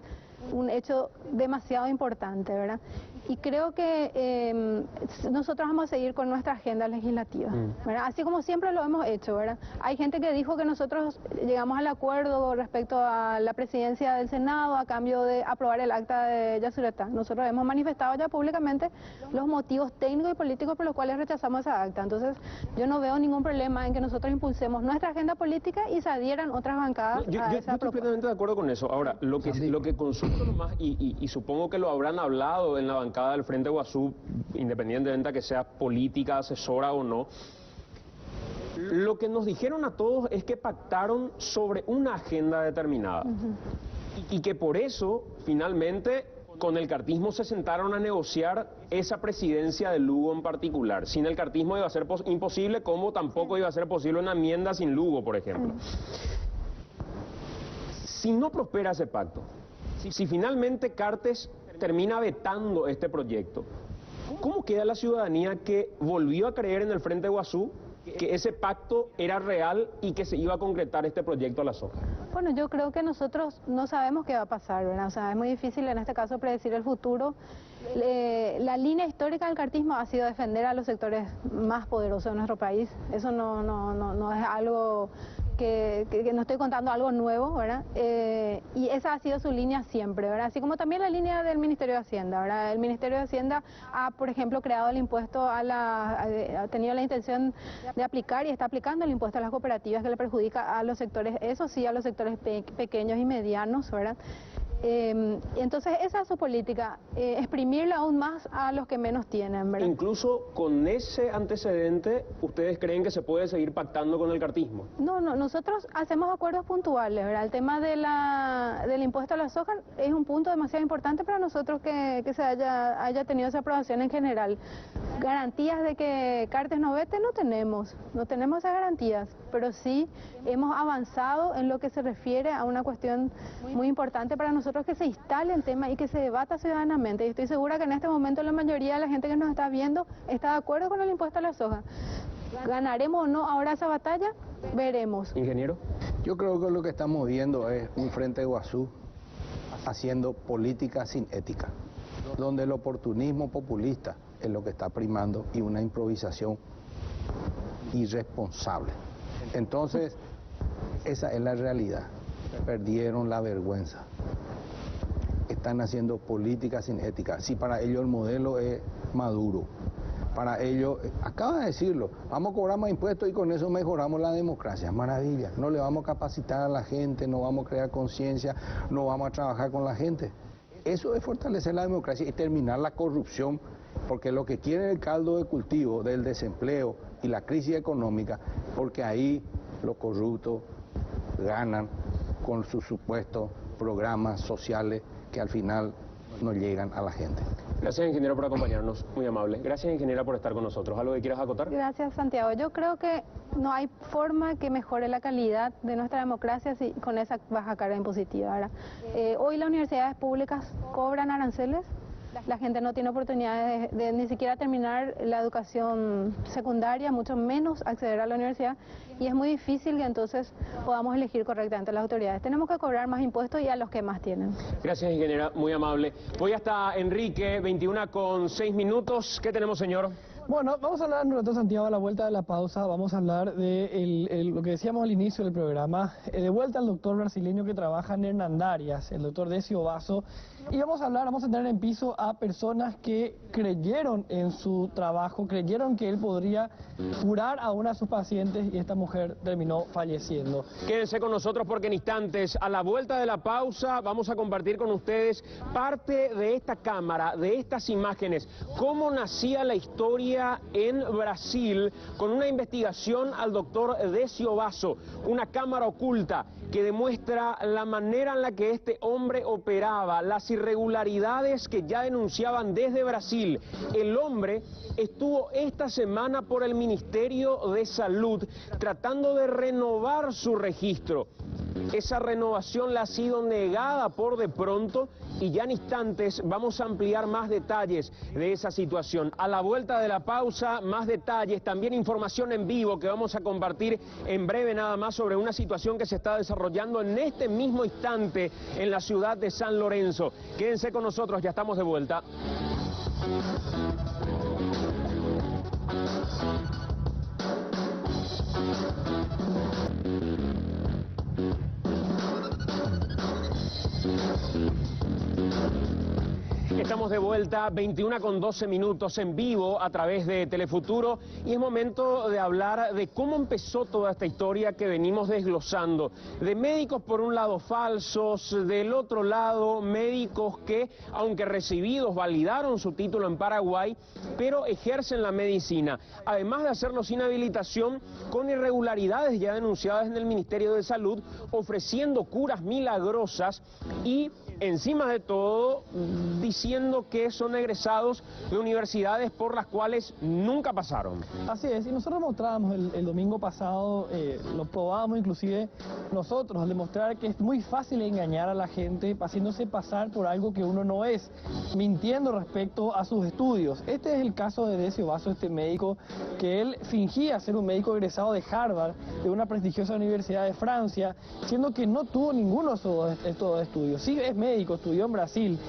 un hecho demasiado importante, ¿verdad? Y creo que nosotros vamos a seguir con nuestra agenda legislativa, ¿verdad? Así como siempre lo hemos hecho, ¿verdad? Hay gente que dijo que nosotros llegamos al acuerdo respecto a la presidencia del Senado a cambio de aprobar el acta de Yacyretá. Nosotros hemos manifestado ya públicamente los motivos técnicos y políticos por los cuales rechazamos esa acta. Entonces, yo no veo ningún problema en que nosotros impulsemos nuestra agenda política y se adhieran otras bancadas a esa propuesta. Yo estoy completamente de acuerdo con eso. Ahora, lo que consulto nomás, y supongo que lo habrán hablado en la bancada del Frente Guazú, independientemente de que sea política, asesora o no, lo que nos dijeron a todos es que pactaron sobre una agenda determinada y que por eso finalmente con el cartismo se sentaron a negociar esa presidencia de Lugo en particular. Sin el cartismo iba a ser imposible, como tampoco iba a ser posible una enmienda sin Lugo, por ejemplo. Si no prospera ese pacto, si finalmente Cartes termina vetando este proyecto, ¿cómo queda la ciudadanía que volvió a creer en el Frente Guazú que ese pacto era real y que se iba a concretar este proyecto a la soja? Bueno, yo creo que nosotros no sabemos qué va a pasar, ¿verdad? O sea, es muy difícil en este caso predecir el futuro. La línea histórica del cartismo ha sido defender a los sectores más poderosos de nuestro país. Eso no es algo que no estoy contando algo nuevo, ¿verdad? Y esa ha sido su línea siempre, ¿verdad? Así como también la línea del Ministerio de Hacienda, ¿verdad? El Ministerio de Hacienda ha, por ejemplo, creado el impuesto ha tenido la intención de aplicar y está aplicando el impuesto a las cooperativas que le perjudica a los sectores, eso sí, a los sectores pequeños y medianos, ¿verdad? Entonces esa es su política, exprimirle aún más a los que menos tienen, ¿verdad? Incluso con ese antecedente, ¿ustedes creen que se puede seguir pactando con el cartismo? No, nosotros hacemos acuerdos puntuales, ¿verdad? El tema del impuesto a la soja es un punto demasiado importante para nosotros que se haya tenido esa aprobación en general. Garantías de que Cartes no vete no tenemos esas garantías, pero sí hemos avanzado en lo que se refiere a una cuestión muy importante para nosotros, que se instale el tema y que se debata ciudadanamente. Y estoy segura que en este momento la mayoría de la gente que nos está viendo está de acuerdo con el impuesto a la soja. ¿Ganaremos o no ahora esa batalla? Veremos. Ingeniero. Yo creo que lo que estamos viendo es un Frente Guazú haciendo política sin ética, donde el oportunismo populista es lo que está primando y una improvisación irresponsable. Entonces, esa es la realidad. Perdieron la vergüenza. Están haciendo política sin ética. Si para ellos el modelo es Maduro, para ellos, acaba de decirlo, vamos a cobrar más impuestos y con eso mejoramos la democracia. Maravilla. No le vamos a capacitar a la gente, no vamos a crear conciencia, no vamos a trabajar con la gente. Eso es fortalecer la democracia y terminar la corrupción, porque lo que quiere el caldo de cultivo del desempleo y la crisis económica, porque ahí los corruptos ganan con sus supuestos programas sociales que al final no llegan a la gente. Gracias, ingeniero, por acompañarnos, muy amable. Gracias, ingeniera, por estar con nosotros. ¿Algo que quieras acotar? Gracias, Santiago. Yo creo que no hay forma que mejore la calidad de nuestra democracia con esa baja carga impositiva, ¿verdad? Hoy las universidades públicas cobran aranceles. La gente no tiene oportunidad de ni siquiera terminar la educación secundaria, mucho menos acceder a la universidad, y es muy difícil que entonces podamos elegir correctamente las autoridades. Tenemos que cobrar más impuestos y a los que más tienen. Gracias, ingeniera, muy amable. Voy hasta Enrique, 21:06. ¿Qué tenemos, señor? Bueno, vamos a hablar un rato, Santiago, a la vuelta de la pausa. Vamos a hablar de lo que decíamos al inicio del programa. De vuelta al doctor brasileño que trabaja en Hernandarias, el doctor Decio Basso. Y vamos a tener en piso a personas que creyeron en su trabajo, creyeron que él podría curar a una de sus pacientes y esta mujer terminó falleciendo. Quédense con nosotros porque en instantes, a la vuelta de la pausa, vamos a compartir con ustedes parte de esta cámara, de estas imágenes, cómo nacía la historia en Brasil con una investigación al doctor Decio Basso, una cámara oculta que demuestra la manera en la que este hombre operaba, las irregularidades que ya denunciaban desde Brasil. El hombre estuvo esta semana por el Ministerio de Salud tratando de renovar su registro. Esa renovación le ha sido negada por de pronto y ya en instantes vamos a ampliar más detalles de esa situación. A la vuelta de la pausa, más detalles, también información en vivo que vamos a compartir en breve nada más sobre una situación que se está desarrollando en este mismo instante en la ciudad de San Lorenzo. Quédense con nosotros, ya estamos de vuelta. Estamos de vuelta, 21:12 en vivo a través de Telefuturo y es momento de hablar de cómo empezó toda esta historia que venimos desglosando. De médicos por un lado falsos, del otro lado médicos que, aunque recibidos, validaron su título en Paraguay, pero ejercen la medicina. Además de hacerlo sin habilitación, con irregularidades ya denunciadas en el Ministerio de Salud, ofreciendo curas milagrosas y encima de todo, diciendo que son egresados de universidades por las cuales nunca pasaron. Así es, y nosotros mostrábamos el domingo pasado, lo probábamos inclusive nosotros, al demostrar que es muy fácil engañar a la gente haciéndose pasar por algo que uno no es, mintiendo respecto a sus estudios. Este es el caso de Decio Basso, este médico, que él fingía ser un médico egresado de Harvard, de una prestigiosa universidad de Francia, siendo que no tuvo ninguno de estos estudios. Sí es médico, estudió en Brasil,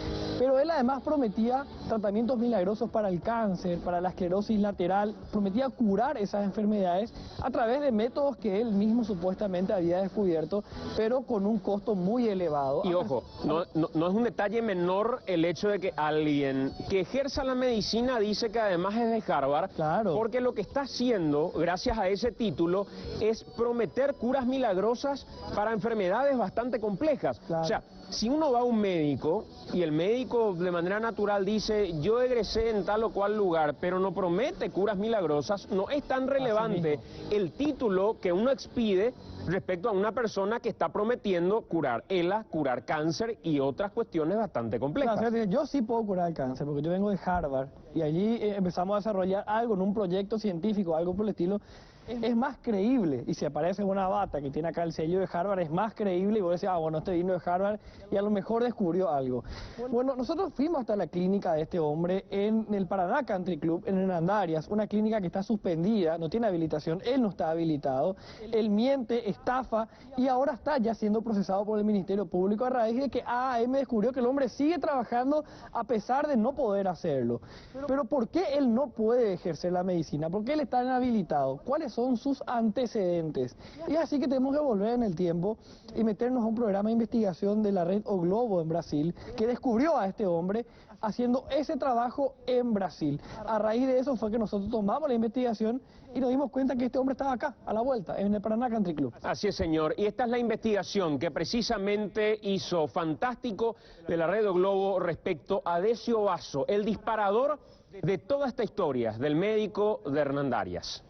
Pero él además prometía tratamientos milagrosos para el cáncer, para la esclerosis lateral, prometía curar esas enfermedades a través de métodos que él mismo supuestamente había descubierto, pero con un costo muy elevado. Y ojo, no es un detalle menor el hecho de que alguien que ejerza la medicina dice que además es de Harvard, claro, porque lo que está haciendo, gracias a ese título, es prometer curas milagrosas para enfermedades bastante complejas. Claro. O sea, si uno va a un médico y el médico de manera natural dice yo egresé en tal o cual lugar, pero no promete curas milagrosas, no es tan relevante el título que uno expide respecto a una persona que está prometiendo curar ELA, curar cáncer y otras cuestiones bastante complejas. Claro, yo sí puedo curar el cáncer porque yo vengo de Harvard y allí empezamos a desarrollar algo en un proyecto científico, algo por el estilo. Es más creíble, y si aparece una bata que tiene acá el sello de Harvard, es más creíble y vos decís, bueno, este vino de Harvard y a lo mejor descubrió algo. Bueno, nosotros fuimos hasta la clínica de este hombre en el Paraná Country Club, en Hernandarias, una clínica que está suspendida, no tiene habilitación, él no está habilitado, él miente, estafa y ahora está ya siendo procesado por el Ministerio Público a raíz de que AAM descubrió que el hombre sigue trabajando a pesar de no poder hacerlo. Pero ¿por qué él no puede ejercer la medicina? ¿Por qué él está inhabilitado? ¿Cuáles son sus antecedentes? Y así que tenemos que volver en el tiempo y meternos a un programa de investigación de la red O Globo en Brasil, que descubrió a este hombre haciendo ese trabajo en Brasil. A raíz de eso fue que nosotros tomamos la investigación y nos dimos cuenta que este hombre estaba acá, a la vuelta, en el Paraná Country Club. Así es, señor. Y esta es la investigación que precisamente hizo Fantástico de la red O Globo respecto a Decio Basso, el disparador de toda esta historia del médico de Hernandarias.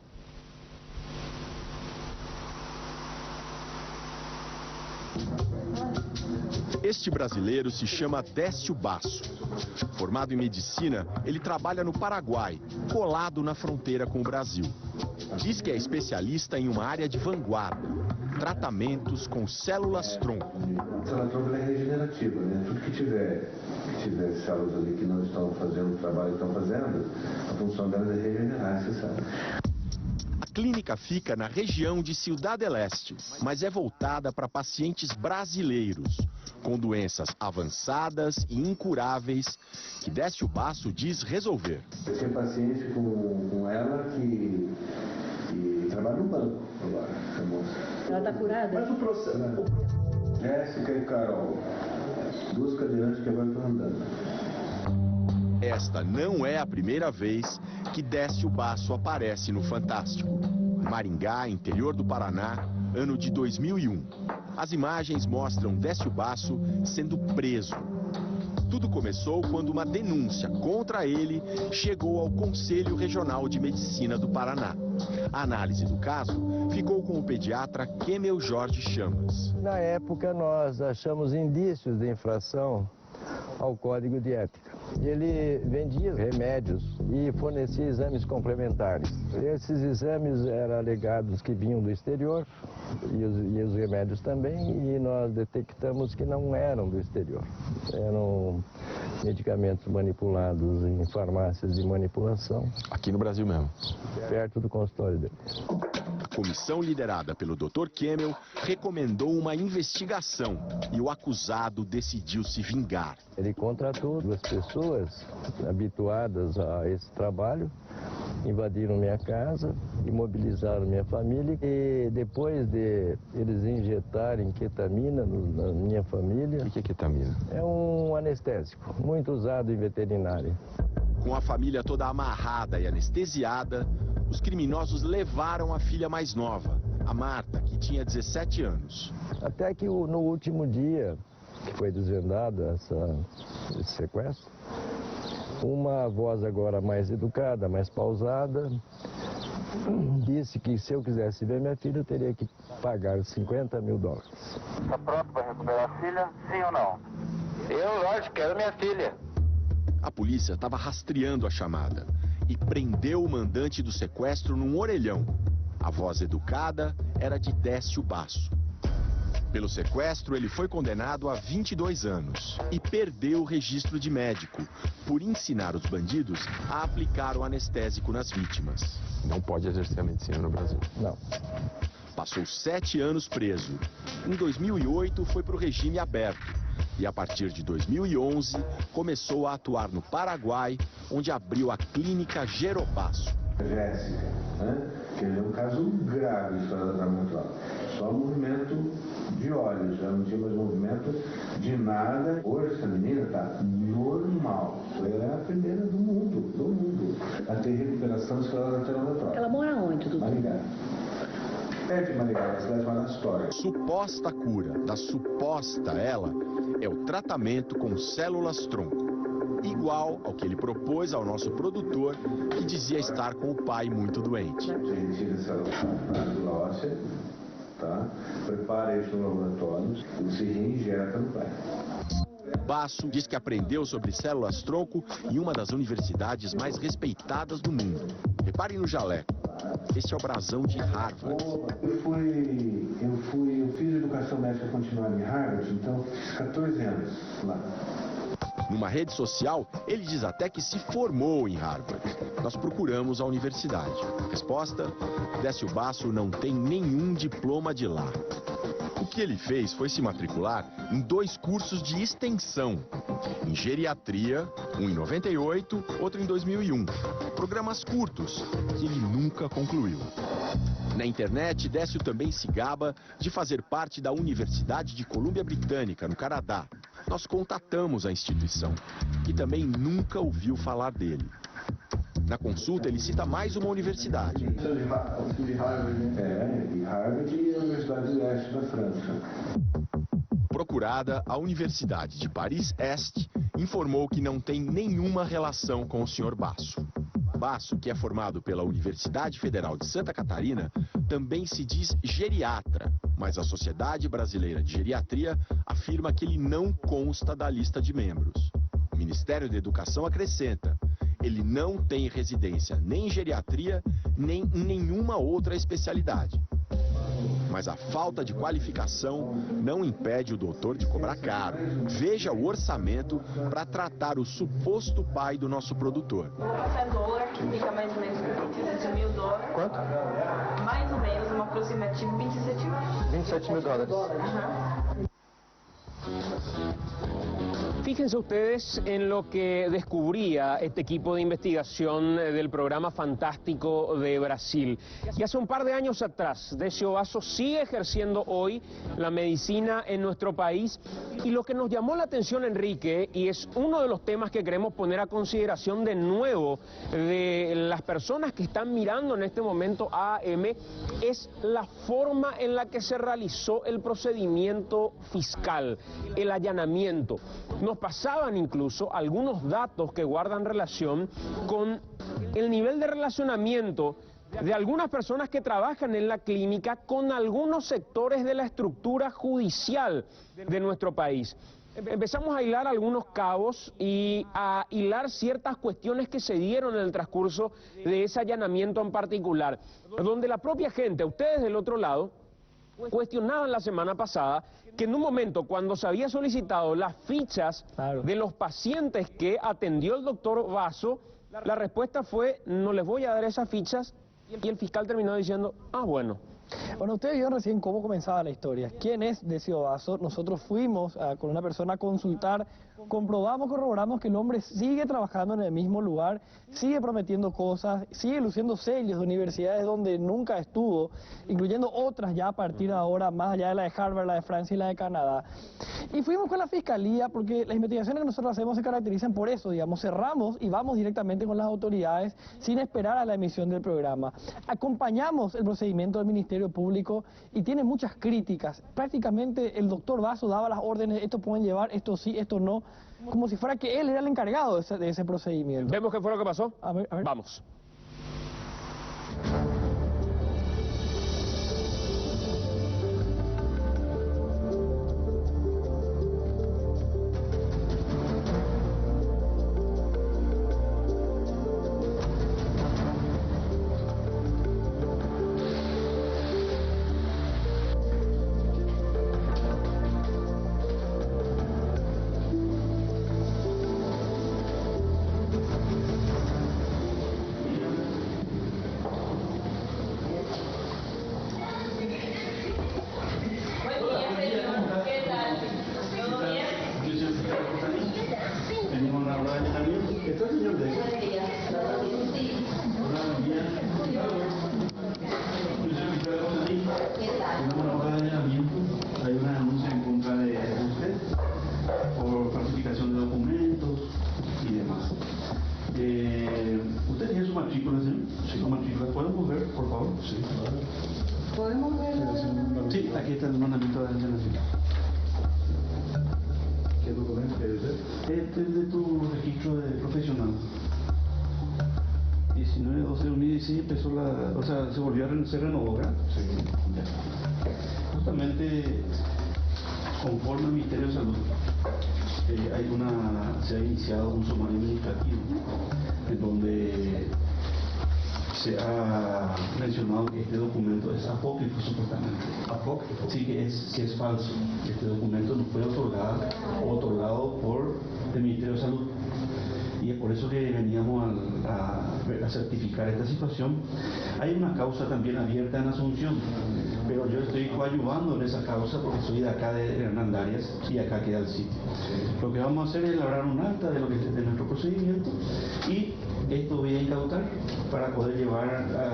Este brasileiro se chama Décio Basso. Formado em medicina, ele trabalha no Paraguai, colado na fronteira com o Brasil. Diz que é especialista em uma área de vanguarda, tratamentos com células-tronco. A célula-tronco é regenerativa, né? Tudo que tiver células ali que não estão fazendo o trabalho que estão fazendo, a função delas é regenerar essa célula. A clínica fica na região de Ciudad del Este, mas é voltada para pacientes brasileiros, com doenças avançadas e incuráveis, que Décio Basso diz resolver. Eu tenho paciente com ela que trabalha no banco agora, essa moça. Ela está curada? Mas o processo... Jéssica e Carol, duas cadeirantes que agora estão andando. Esta não é a primeira vez que Décio Basso aparece no Fantástico. Maringá, interior do Paraná, ano de 2001. As imagens mostram Décio Basso sendo preso. Tudo começou quando uma denúncia contra ele chegou ao Conselho Regional de Medicina do Paraná. A análise do caso ficou com o pediatra Kemel Jorge Chamas. Na época nós achamos indícios de infração ao Código de Ética. Ele vendia remédios e fornecia exames complementares. Esses exames eram alegados que vinham do exterior e os remédios também, e nós detectamos que não eram do exterior. Eram medicamentos manipulados em farmácias de manipulação. Aqui no Brasil mesmo? Perto do consultório dele. A comissão liderada pelo Dr. Kemel recomendou uma investigação e o acusado decidiu se vingar. Ele contratou duas pessoas habituadas a esse trabalho, invadiram minha casa, imobilizaram minha família e depois de eles injetarem ketamina na minha família... O que é ketamina? É um anestésico, muito usado em veterinária. Com a família toda amarrada e anestesiada, os criminosos levaram a filha mais nova, a Marta, que tinha 17 anos. Até que no último dia que foi desvendado esse sequestro, uma voz agora mais educada, mais pausada, disse que se eu quisesse ver minha filha, eu teria que pagar $50 mil. Está pronto para recuperar a filha? Sim ou não? Eu, lógico, quero minha filha. A polícia estava rastreando a chamada e prendeu o mandante do sequestro num orelhão. A voz educada era de Décio Basso. Pelo sequestro, ele foi condenado a 22 anos e perdeu o registro de médico por ensinar os bandidos a aplicar o anestésico nas vítimas. Não pode exercer a medicina no Brasil. Não. Passou 7 anos preso. Em 2008, foi para o regime aberto E a partir de 2011, começou a atuar no Paraguai, onde abriu a clínica Gerobasso. Jéssica, né? Que é um caso grave de tratamento lá. Só movimento de olhos, já não tinha mais movimento de nada. Hoje essa menina está normal. Ela é a primeira do mundo, a ter recuperação escleral lateral da próstata. Ela mora onde, doutor? Maringá. Perto de Maringá, a cidade de Manastória. Suposta cura da suposta ela é o tratamento com células-tronco, igual ao que ele propôs ao nosso produtor, que dizia estar com o pai muito doente. Você retira essa glândula óssea, tá? Prepara isso no laboratório e se reinjeta no pai. Basso diz que aprendeu sobre células-tronco em uma das universidades mais respeitadas do mundo. Reparem no jaleco. Esse é o brasão de Harvard. Eu fiz educação médica continuada em Harvard, então fiz 14 anos lá. Numa rede social, ele diz até que se formou em Harvard. Nós procuramos a universidade. Resposta: Décio Basso não tem nenhum diploma de lá. O que ele fez foi se matricular em 2 cursos de extensão. Em geriatria, um em 98, outro em 2001. Programas curtos, que ele nunca concluiu. Na internet, Décio também se gaba de fazer parte da Universidade de Colômbia Britânica, no Canadá. Nós contatamos a instituição, que também nunca ouviu falar dele. Na consulta, ele cita mais uma universidade. De Harvard e a Universidade do Leste da França. Procurada, a Universidade de Paris-Est informou que não tem nenhuma relação com o Sr. Basso. Basso, que é formado pela Universidade Federal de Santa Catarina, também se diz geriatra, mas a Sociedade Brasileira de Geriatria afirma que ele não consta da lista de membros. O Ministério da Educação acrescenta: ele não tem residência nem em geriatria, nem em nenhuma outra especialidade. Mas a falta de qualificação não impede o doutor de cobrar caro. Veja o orçamento para tratar o suposto pai do nosso produtor. $100, que fica mais ou menos $27 mil. Quanto? Mais ou menos, um aproximativo, 27 mil. $27 mil. Uhum. Fíjense ustedes en lo que descubría este equipo de investigación del programa Fantástico de Brasil. Y hace un par de años atrás, Décio Basso sigue ejerciendo hoy la medicina en nuestro país. Y lo que nos llamó la atención, Enrique, y es uno de los temas que queremos poner a consideración de nuevo de las personas que están mirando en este momento AM, es la forma en la que se realizó el procedimiento fiscal, el allanamiento. Nos pasaban incluso algunos datos que guardan relación con el nivel de relacionamiento de algunas personas que trabajan en la clínica con algunos sectores de la estructura judicial de nuestro país. Empezamos a hilar algunos cabos y a hilar ciertas cuestiones que se dieron en el transcurso de ese allanamiento en particular, donde la propia gente, ustedes del otro lado, cuestionaban la semana pasada que en un momento cuando se había solicitado las fichas de los pacientes que atendió el doctor Basso, la respuesta fue: no les voy a dar esas fichas, y el fiscal terminó diciendo: ah, bueno. Bueno, ustedes vieron recién cómo comenzaba la historia. ¿Quién es Décio Basso? Nosotros fuimos con una persona a consultar, comprobamos, corroboramos que el hombre sigue trabajando en el mismo lugar, sigue prometiendo cosas, sigue luciendo sellos de universidades donde nunca estuvo, incluyendo otras ya a partir de ahora, más allá de la de Harvard, la de Francia y la de Canadá. Y fuimos con la fiscalía porque las investigaciones que nosotros hacemos se caracterizan por eso, digamos, cerramos y vamos directamente con las autoridades sin esperar a la emisión del programa. Acompañamos el procedimiento del Ministerio Público y tiene muchas críticas. Prácticamente el doctor Basso daba las órdenes: esto pueden llevar, esto sí, esto no, como si fuera que él era el encargado de ese procedimiento. ¿Vemos qué fue lo que pasó? A ver. Vamos. por favor. Sí. ¿Podemos ver? Sí, aquí está el mandamiento de la nación. ¿Qué documento quieres ver? Este es de tu registro de profesional. 19/12/2016 empezó se volvió a se renovó, ¿verdad? Sí. Ya. Justamente, conforme al Ministerio de Salud, se ha iniciado un sumario administrativo en donde se ha mencionado que este documento es apócrifo supuestamente. ¿Apócrifo? Sí, que es falso. Este documento no fue otorgado por el Ministerio de Salud. Y es por eso que veníamos a certificar esta situación. Hay una causa también abierta en Asunción, pero yo estoy coadyuvando en esa causa porque soy de acá de Hernandarias y acá queda el sitio. Lo que vamos a hacer es elaborar un acta de nuestro procedimiento y esto voy a incautar para poder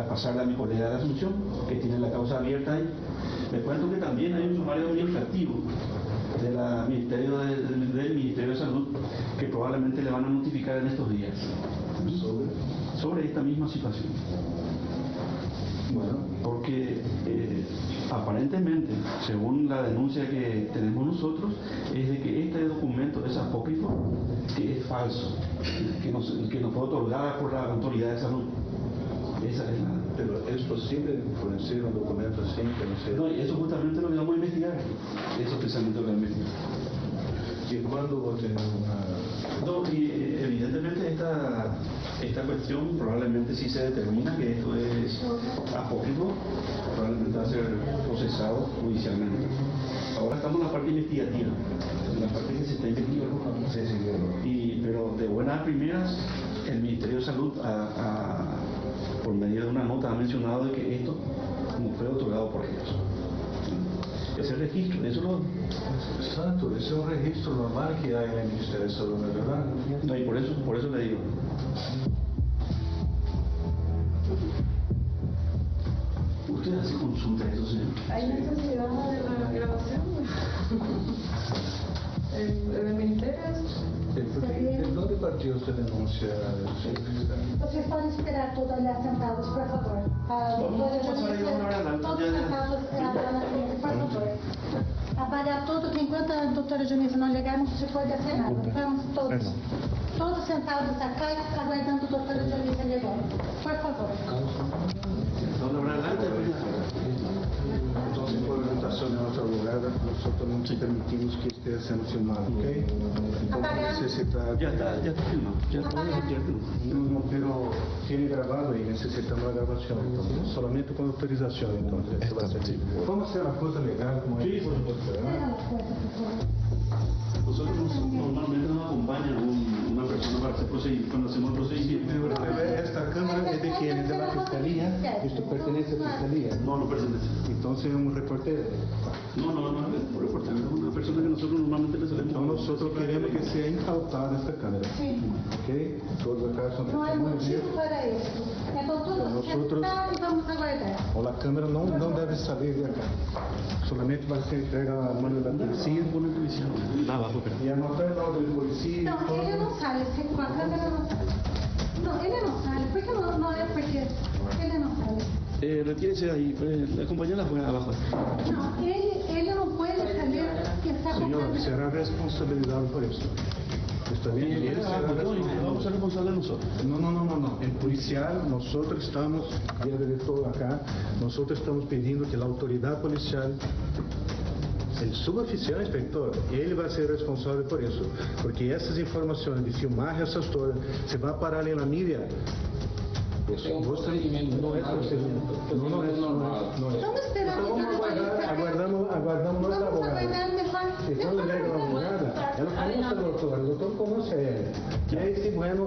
pasarle a mi colega de Asunción que tiene la causa abierta ahí. Les cuento que también hay un sumario administrativo del Ministerio de Salud que probablemente le van a notificar en estos días sobre esta misma situación. Bueno, porque aparentemente, según la denuncia que tenemos nosotros, es de que este documento es apócrifo, que es falso, que no fue otorgada por la autoridad de salud. Esa es la... Pero ¿es posible fornecer un documento así que no sea? No, eso justamente lo que vamos a investigar. Eso precisamente lo que vamos a investigar. ¿Y cuándo vos tenés una...? No, y evidentemente esta cuestión probablemente si se determina que esto es apócrifo, probablemente va a ser procesado judicialmente. Ahora estamos en la parte investigativa, en la parte que se está investigando. Pero de buenas primeras, el Ministerio de Salud por medio de una nota ha mencionado de que esto no fue otorgado por ellos. Ese registro, eso lo... Santo, ese es un registro normal que hay en el Ministerio de Salud, ¿verdad? No, y por eso le digo. ¿Usted hace consulta de eso, señor? ¿Hay necesidad de la grabación? ¿El ministerio? ¿De dónde partió esta denuncia? Vocês podem esperar todos ali sentados, por favor. Todos sentados na frente, por favor. Avaliar tudo que enquanto a doutora Dionísia não ligar, não se pode hacer nada. Vamos todos sentados acá, aguardando a doutora Dionísia ligar. Por favor. Entonces, por orientación de nuestra abogada, nosotros no permitimos que esté siendo filmado, ¿ok? Entonces necesita... Ya está filmado. No, pero tiene grabado y necesitamos la grabación, entonces, solamente con autorización, entonces. Vamos a hacer la cosa legal como sí, por supuesto. Nosotros normalmente nos acompaña una persona para hacer procedimiento, cuando hacemos el procedimiento. Esta cámara es de quién? ¿Es de la fiscalía? ¿Esto pertenece a la fiscalía? No, no pertenece. Entonces es un reportero. No es un reportero, es una persona que nosotros normalmente le salemos. Entonces nosotros queremos que sea incautada esta cámara. Sí. ¿Ok? Todos acá son não há motivo para isso. Então todos sentar e vamos aguardar. O la cámara não deve salir de acá. Solamente vai ser entregue à mão da polícia. E anotar o nome do polícia. Não, ele não sai, com a câmera não sai. Não, ele não sai. Por que não é porque ele não sai? Retírese ahí, acompañarla abajo. Não, ele não pode salir que está com Senhor, será responsabilizado por isso. Está bien, vamos a ser responsables nosotros. No. El policial, nosotros estamos, ya de todo acá, nosotros estamos pidiendo que la autoridad policial, el suboficial inspector, ele vai ser responsável por isso. Porque essas informações de filmar essas todas, se vai parar en la mídia. Isso é um procedimento, não é procedimento. Não é normal. Vamos esperar que aguardamos nossa abogada. Vamos aguardar melhor. E quando liga a abogada, ela conhece o doutor conhece ela. E aí, se bueno,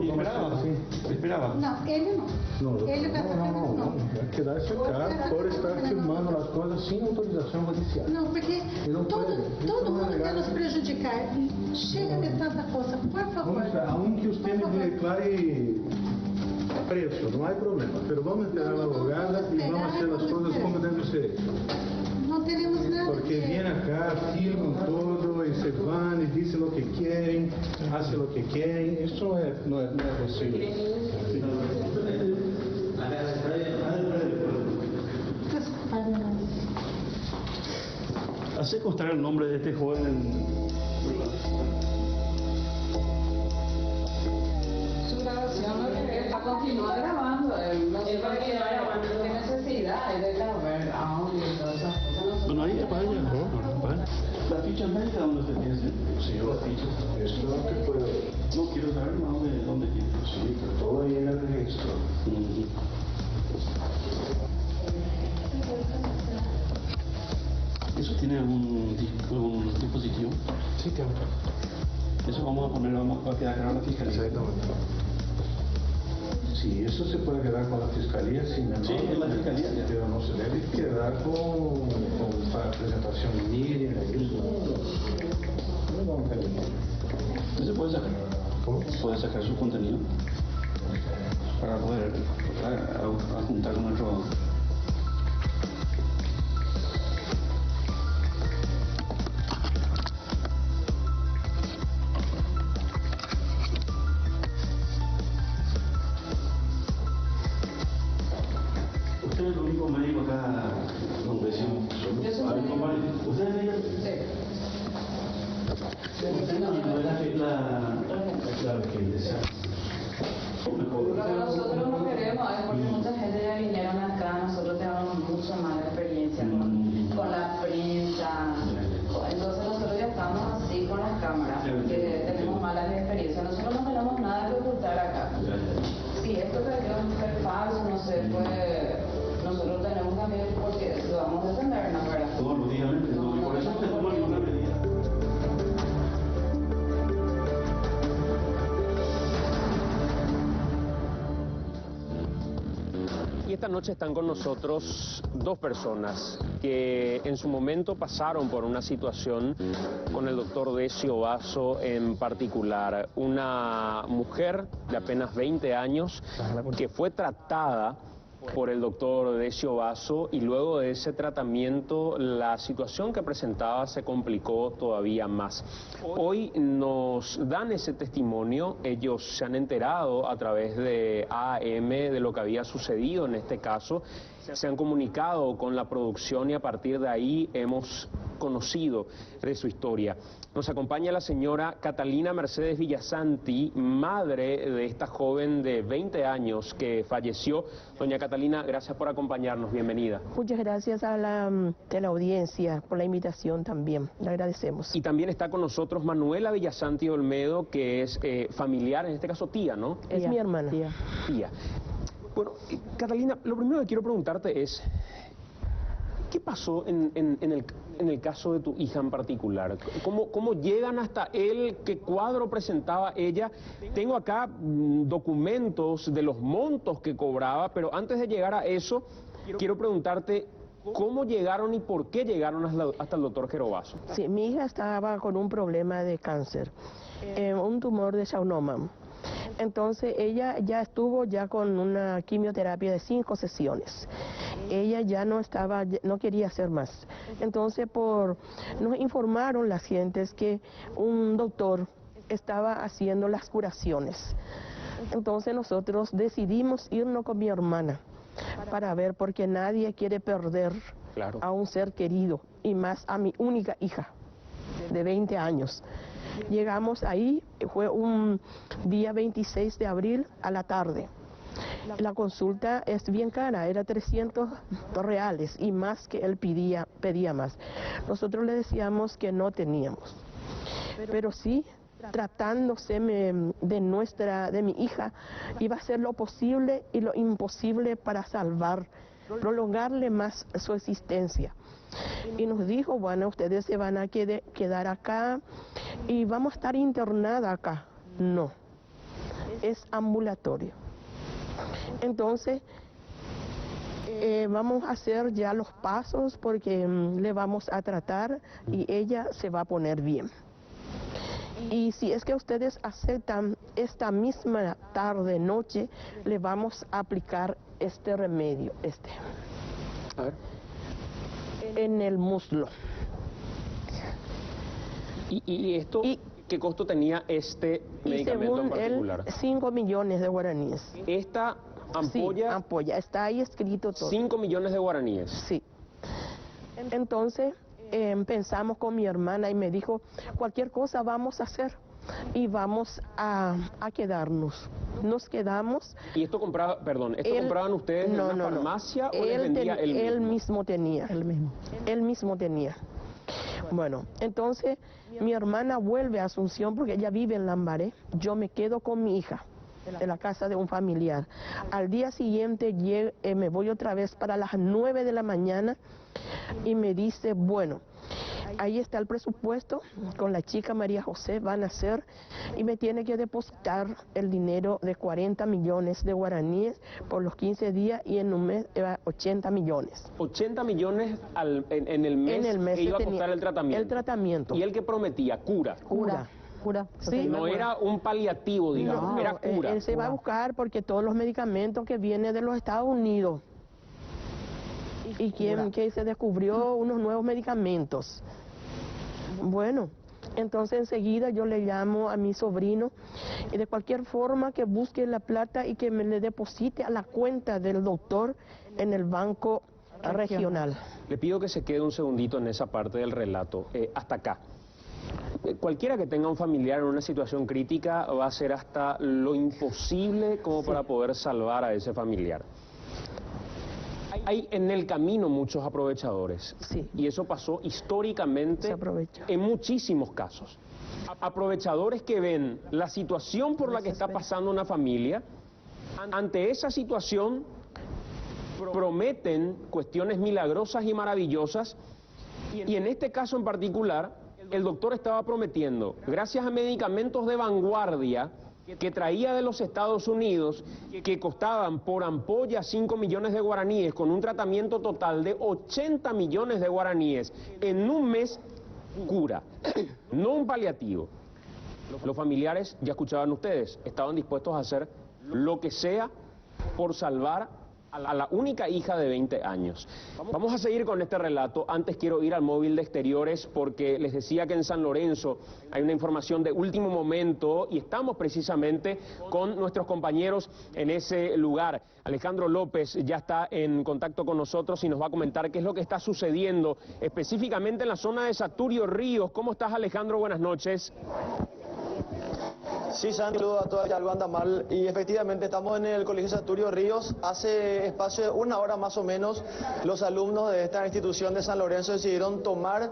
esperava. Não, ele não. Ele vai fazer não. Vai quedar chocado por estar filmando as coisas sem autorização judicial. Não, porque todo mundo quer nos prejudicar. Chega de tanta coisa, por favor. Aunque você me declare preso, não há problema. Mas vamos esperar a abogada e vamos fazer as coisas como devem ser. Não teremos nada. Porque vêm acá, filmam todo, e se vão e dizem o que querem, fazem o que querem. Isso não é possível. Hace constar el nombre de este joven. Su grabación no quiere continúa grabando. Él no tiene necesidad de grabar audio y todas esas cosas. Bueno, ahí para ella. La ficha médica, ¿dónde se tiene? Sí, la ficha. Es lo que puedo. No quiero saber más de dónde tiene. Sí, pero todo ahí en el registro. ¿Eso tiene algún dispositivo? Sí, claro. Eso vamos a ponerlo, vamos a quedar claro en la fiscalía. Exactamente. Sí, eso se puede quedar con la fiscalía, sin sí, en la fiscalía. Pero no se debe quedar con para presentación libre. ¿Se puede sacar? ¿Cómo? Puede sacar su contenido para poder juntar con nuestro. Usted es el único médico acá, don Vecino. Yo soy médico. ¿Usted es médico? Sí. ¿Usted no es la urgencia? Lo que nosotros no queremos es porque mucha gente ya vinieron acá, nosotros tenemos mucha mala experiencia con la prensa, entonces nosotros ya estamos así con las cámaras, porque tenemos malas experiencias, nosotros no tenemos nada que ocultar acá. Si esto que es falso, no sé, pues nosotros tenemos también, porque lo vamos a defender, ¿no? ¿Verdad? No, lógicamente, no, y por eso se toma ninguna medida. Y esta noche están con nosotros dos personas que en su momento pasaron por una situación con el doctor Decio Basso en particular. Una mujer de apenas 20 años que fue tratada por el doctor Decio Basso y luego de ese tratamiento la situación que presentaba se complicó todavía más. Hoy nos dan ese testimonio, ellos se han enterado a través de AM de lo que había sucedido en este caso, se han comunicado con la producción y a partir de ahí hemos conocido de su historia. Nos acompaña la señora Catalina Mercedes Villasanti, madre de esta joven de 20 años que falleció. Doña Catalina, gracias por acompañarnos, bienvenida. Muchas gracias a la audiencia por la invitación también, le agradecemos. Y también está con nosotros Manuela Villasanti Olmedo, que es familiar, en este caso tía, ¿no? Es mi hermana. Tía. Bueno, Catalina, lo primero que quiero preguntarte es, ¿qué pasó en el caso de tu hija en particular? ¿Cómo llegan hasta él? ¿Qué cuadro presentaba ella? Tengo acá documentos de los montos que cobraba, pero antes de llegar a eso, quiero preguntarte, ¿cómo llegaron y por qué llegaron hasta el doctor Gerobaso? Sí, mi hija estaba con un problema de cáncer, un tumor de Schwannoma. Entonces ella ya estuvo con una quimioterapia de 5 sesiones. Ella ya no quería hacer más. Entonces nos informaron las gentes que un doctor estaba haciendo las curaciones. Entonces nosotros decidimos irnos con mi hermana para ver, porque nadie quiere perder a un ser querido y más a mi única hija de 20 años. Llegamos ahí, fue un día 26 de abril a la tarde. La consulta es bien cara, era 300 reales y más que él pedía más. Nosotros le decíamos que no teníamos, pero sí, tratándose de mi hija, iba a hacer lo posible y lo imposible para prolongarle más su existencia. Y nos dijo, bueno, ustedes se van a quedar acá y vamos a estar internada acá. No, es ambulatorio. Entonces, vamos a hacer ya los pasos porque le vamos a tratar y ella se va a poner bien. Y si es que ustedes aceptan, esta misma tarde, noche, le vamos a aplicar este remedio, A ver. En el muslo. ¿Y esto qué costo tenía este medicamento en particular? Él, 5 millones de guaraníes. Esta ampolla... Sí, ampolla, está ahí escrito todo. 5 millones de guaraníes. Sí. Entonces, pensamos con mi hermana y me dijo, cualquier cosa vamos a hacer y vamos a quedarnos. Nos quedamos. ¿Y esto compraban ustedes en una farmacia o les vendía él mismo? Él mismo tenía. Bueno, entonces mi hermana vuelve a Asunción porque ella vive en Lambaré. Yo me quedo con mi hija en la casa de un familiar. Al día siguiente me voy otra vez para las 9 de la mañana y me dice, bueno, ahí está el presupuesto, con la chica María José van a hacer y me tiene que depositar el dinero de 40 millones de guaraníes por los 15 días y en un mes 80 millones. 80 millones en el mes que iba a costar el tratamiento. El tratamiento. ¿Y él qué prometía? Cura. Sí, no era un paliativo, digamos, era cura. Él se va a buscar porque todos los medicamentos que vienen de los Estados Unidos. Y que se descubrió unos nuevos medicamentos. Bueno, entonces enseguida yo le llamo a mi sobrino y de cualquier forma que busque la plata y que me le deposite a la cuenta del doctor en el banco regional. Le pido que se quede un segundito en esa parte del relato, hasta acá. Cualquiera que tenga un familiar en una situación crítica va a hacer hasta lo imposible como para poder salvar a ese familiar. Hay en el camino muchos aprovechadores, y eso pasó históricamente en muchísimos casos. Aprovechadores que ven la situación por la que está pasando una familia, ante esa situación prometen cuestiones milagrosas y maravillosas, y en este caso en particular, el doctor estaba prometiendo, gracias a medicamentos de vanguardia, que traía de los Estados Unidos, que costaban por ampolla 5 millones de guaraníes, con un tratamiento total de 80 millones de guaraníes, en un mes cura, no un paliativo. Los familiares, ya escuchaban ustedes, estaban dispuestos a hacer lo que sea por salvar a la única hija de 20 años. Vamos a seguir con este relato. Antes quiero ir al móvil de exteriores porque les decía que en San Lorenzo hay una información de último momento y estamos precisamente con nuestros compañeros en ese lugar. Alejandro López ya está en contacto con nosotros y nos va a comentar qué es lo que está sucediendo específicamente en la zona de Saturio Ríos. ¿Cómo estás, Alejandro? Buenas noches. Sí, saludo a toda algo anda mal y efectivamente estamos en el Colegio Saturio Ríos. Hace espacio de una hora más o menos los alumnos de esta institución de San Lorenzo decidieron tomar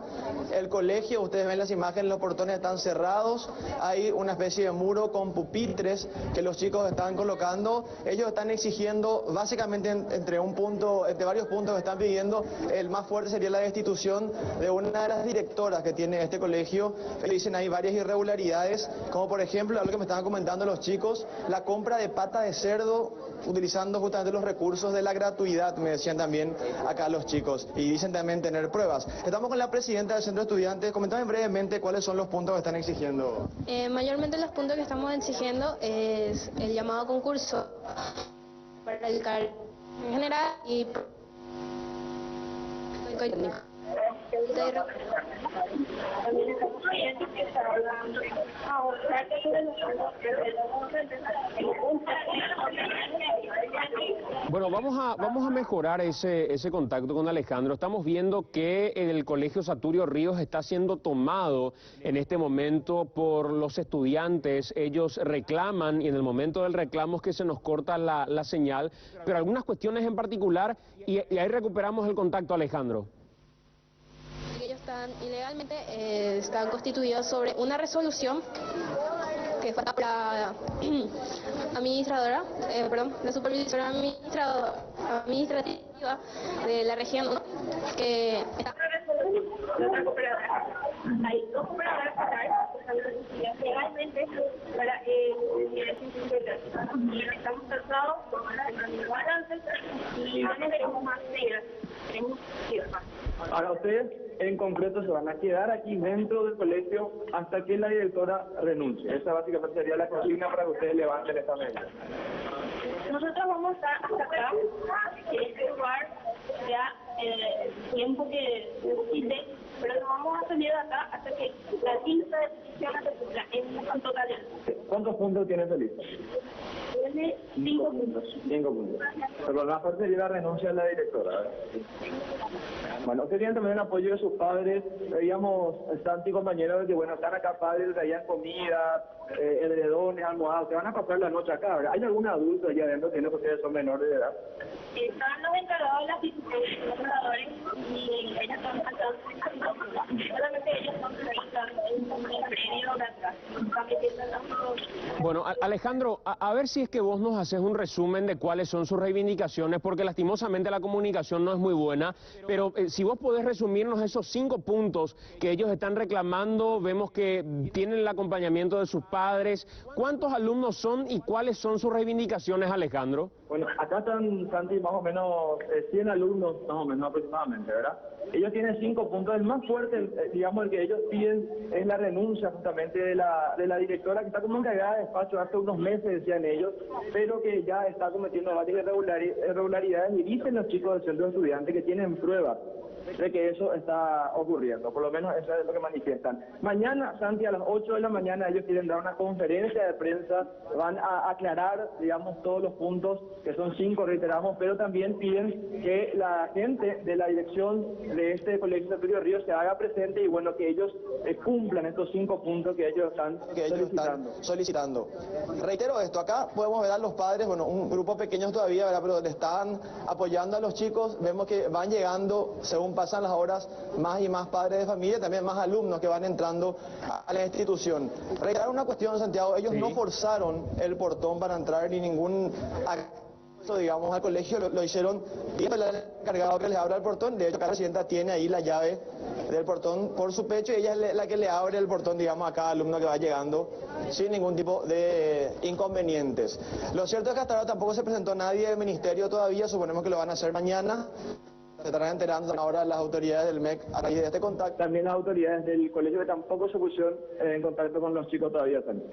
el colegio. Ustedes ven las imágenes, los portones están cerrados, hay una especie de muro con pupitres que los chicos están colocando. Ellos están exigiendo básicamente entre varios puntos que están pidiendo. El más fuerte sería la destitución de una de las directoras que tiene este colegio. Dicen hay varias irregularidades, como por ejemplo lo que me estaban comentando los chicos, la compra de pata de cerdo utilizando justamente los recursos de la gratuidad, me decían también acá los chicos, y dicen también tener pruebas. Estamos con la presidenta del centro de estudiantes. Comentame brevemente cuáles son los puntos que están exigiendo. Mayormente los puntos que estamos exigiendo es el llamado a concurso para el cargo en general y técnico. También estamos viendo que está hablando Bueno, vamos a mejorar ese contacto con Alejandro. Estamos viendo que el Colegio Saturio Ríos está siendo tomado en este momento por los estudiantes. Ellos reclaman y en el momento del reclamo es que se nos corta la señal, pero algunas cuestiones en particular y ahí recuperamos el contacto, Alejandro. Ellos están constituidos sobre una resolución que fue la administradora, la supervisora administrativa de la región 1, que está... Hay dos operadoras legalmente para estamos tratados con los balances y no queremos más negras, queremos más. Ahora ustedes en concreto se van a quedar aquí dentro del colegio hasta que la directora renuncie. Esa básicamente sería la consigna para que ustedes levanten esta medida. Nosotros vamos a estar hasta acá, en este lugar, ya el tiempo que necesite, pero no vamos a salir de acá hasta que la lista de peticiones se cumpla en su totalidad. ¿Cuántos puntos tiene esa lista? tiene 5 puntos. 5 puntos. Pero lo más fuerte sería la renuncia de la directora. Bueno, querían también el apoyo de sus padres. Veíamos Santi, compañeros, que bueno, están acá padres, traían comida, edredones, almohadas, que van a pasar la noche acá, ¿verdad? ¿Hay algún adulto allá adentro que no, que ustedes son menores de edad? Están los encargados de la institución, los oradores, y ellos son solamente ellos son en el predio de atrás. Bueno, Alejandro, a ver si es que vos nos haces un resumen de cuáles son sus reivindicaciones, porque lastimosamente la comunicación no es muy buena, pero si vos podés resumirnos esos 5 puntos que ellos están reclamando, vemos que tienen el acompañamiento de sus padres. ¿Cuántos alumnos son y cuáles son sus reivindicaciones, Alejandro? Bueno, acá están, Santi, más o menos 100 alumnos, más o menos aproximadamente, ¿verdad? Ellos tienen 5 puntos. El más fuerte, digamos, el que ellos piden es la renuncia justamente de la directora, que está como encargada de despacho hace unos meses, decían ellos, pero que ya está cometiendo varias irregularidades, y dicen los chicos del centro de estudiantes que tienen pruebas de que eso está ocurriendo, por lo menos eso es lo que manifiestan. Mañana, Santi, a las 8 de la mañana ellos quieren dar una conferencia de prensa, van a aclarar, digamos, todos los puntos, que son 5, reiteramos, pero también piden que la gente de la dirección de este Colegio Saturio Ríos se haga presente y bueno, que ellos cumplan estos 5 puntos que ellos están solicitando. Reitero esto, acá podemos ver a los padres, bueno, un grupo pequeño todavía, ¿verdad? Pero le están apoyando a los chicos, vemos que van llegando, según pasan las horas, más y más padres de familia, también más alumnos que van entrando a la institución. Reiterar una cuestión, Santiago, ellos no forzaron el portón para entrar ni ningún acceso, digamos, al colegio, lo hicieron y el encargado que les abra el portón. De hecho, cada residenta tiene ahí la llave del portón por su pecho y ella es la que le abre el portón, digamos, a cada alumno que va llegando sin ningún tipo de inconvenientes. Lo cierto es que hasta ahora tampoco se presentó nadie del ministerio todavía, suponemos que lo van a hacer mañana. Se estarán enterando ahora las autoridades del MEC a raíz de este contacto. También las autoridades del colegio que tampoco se pusieron en contacto con los chicos todavía también.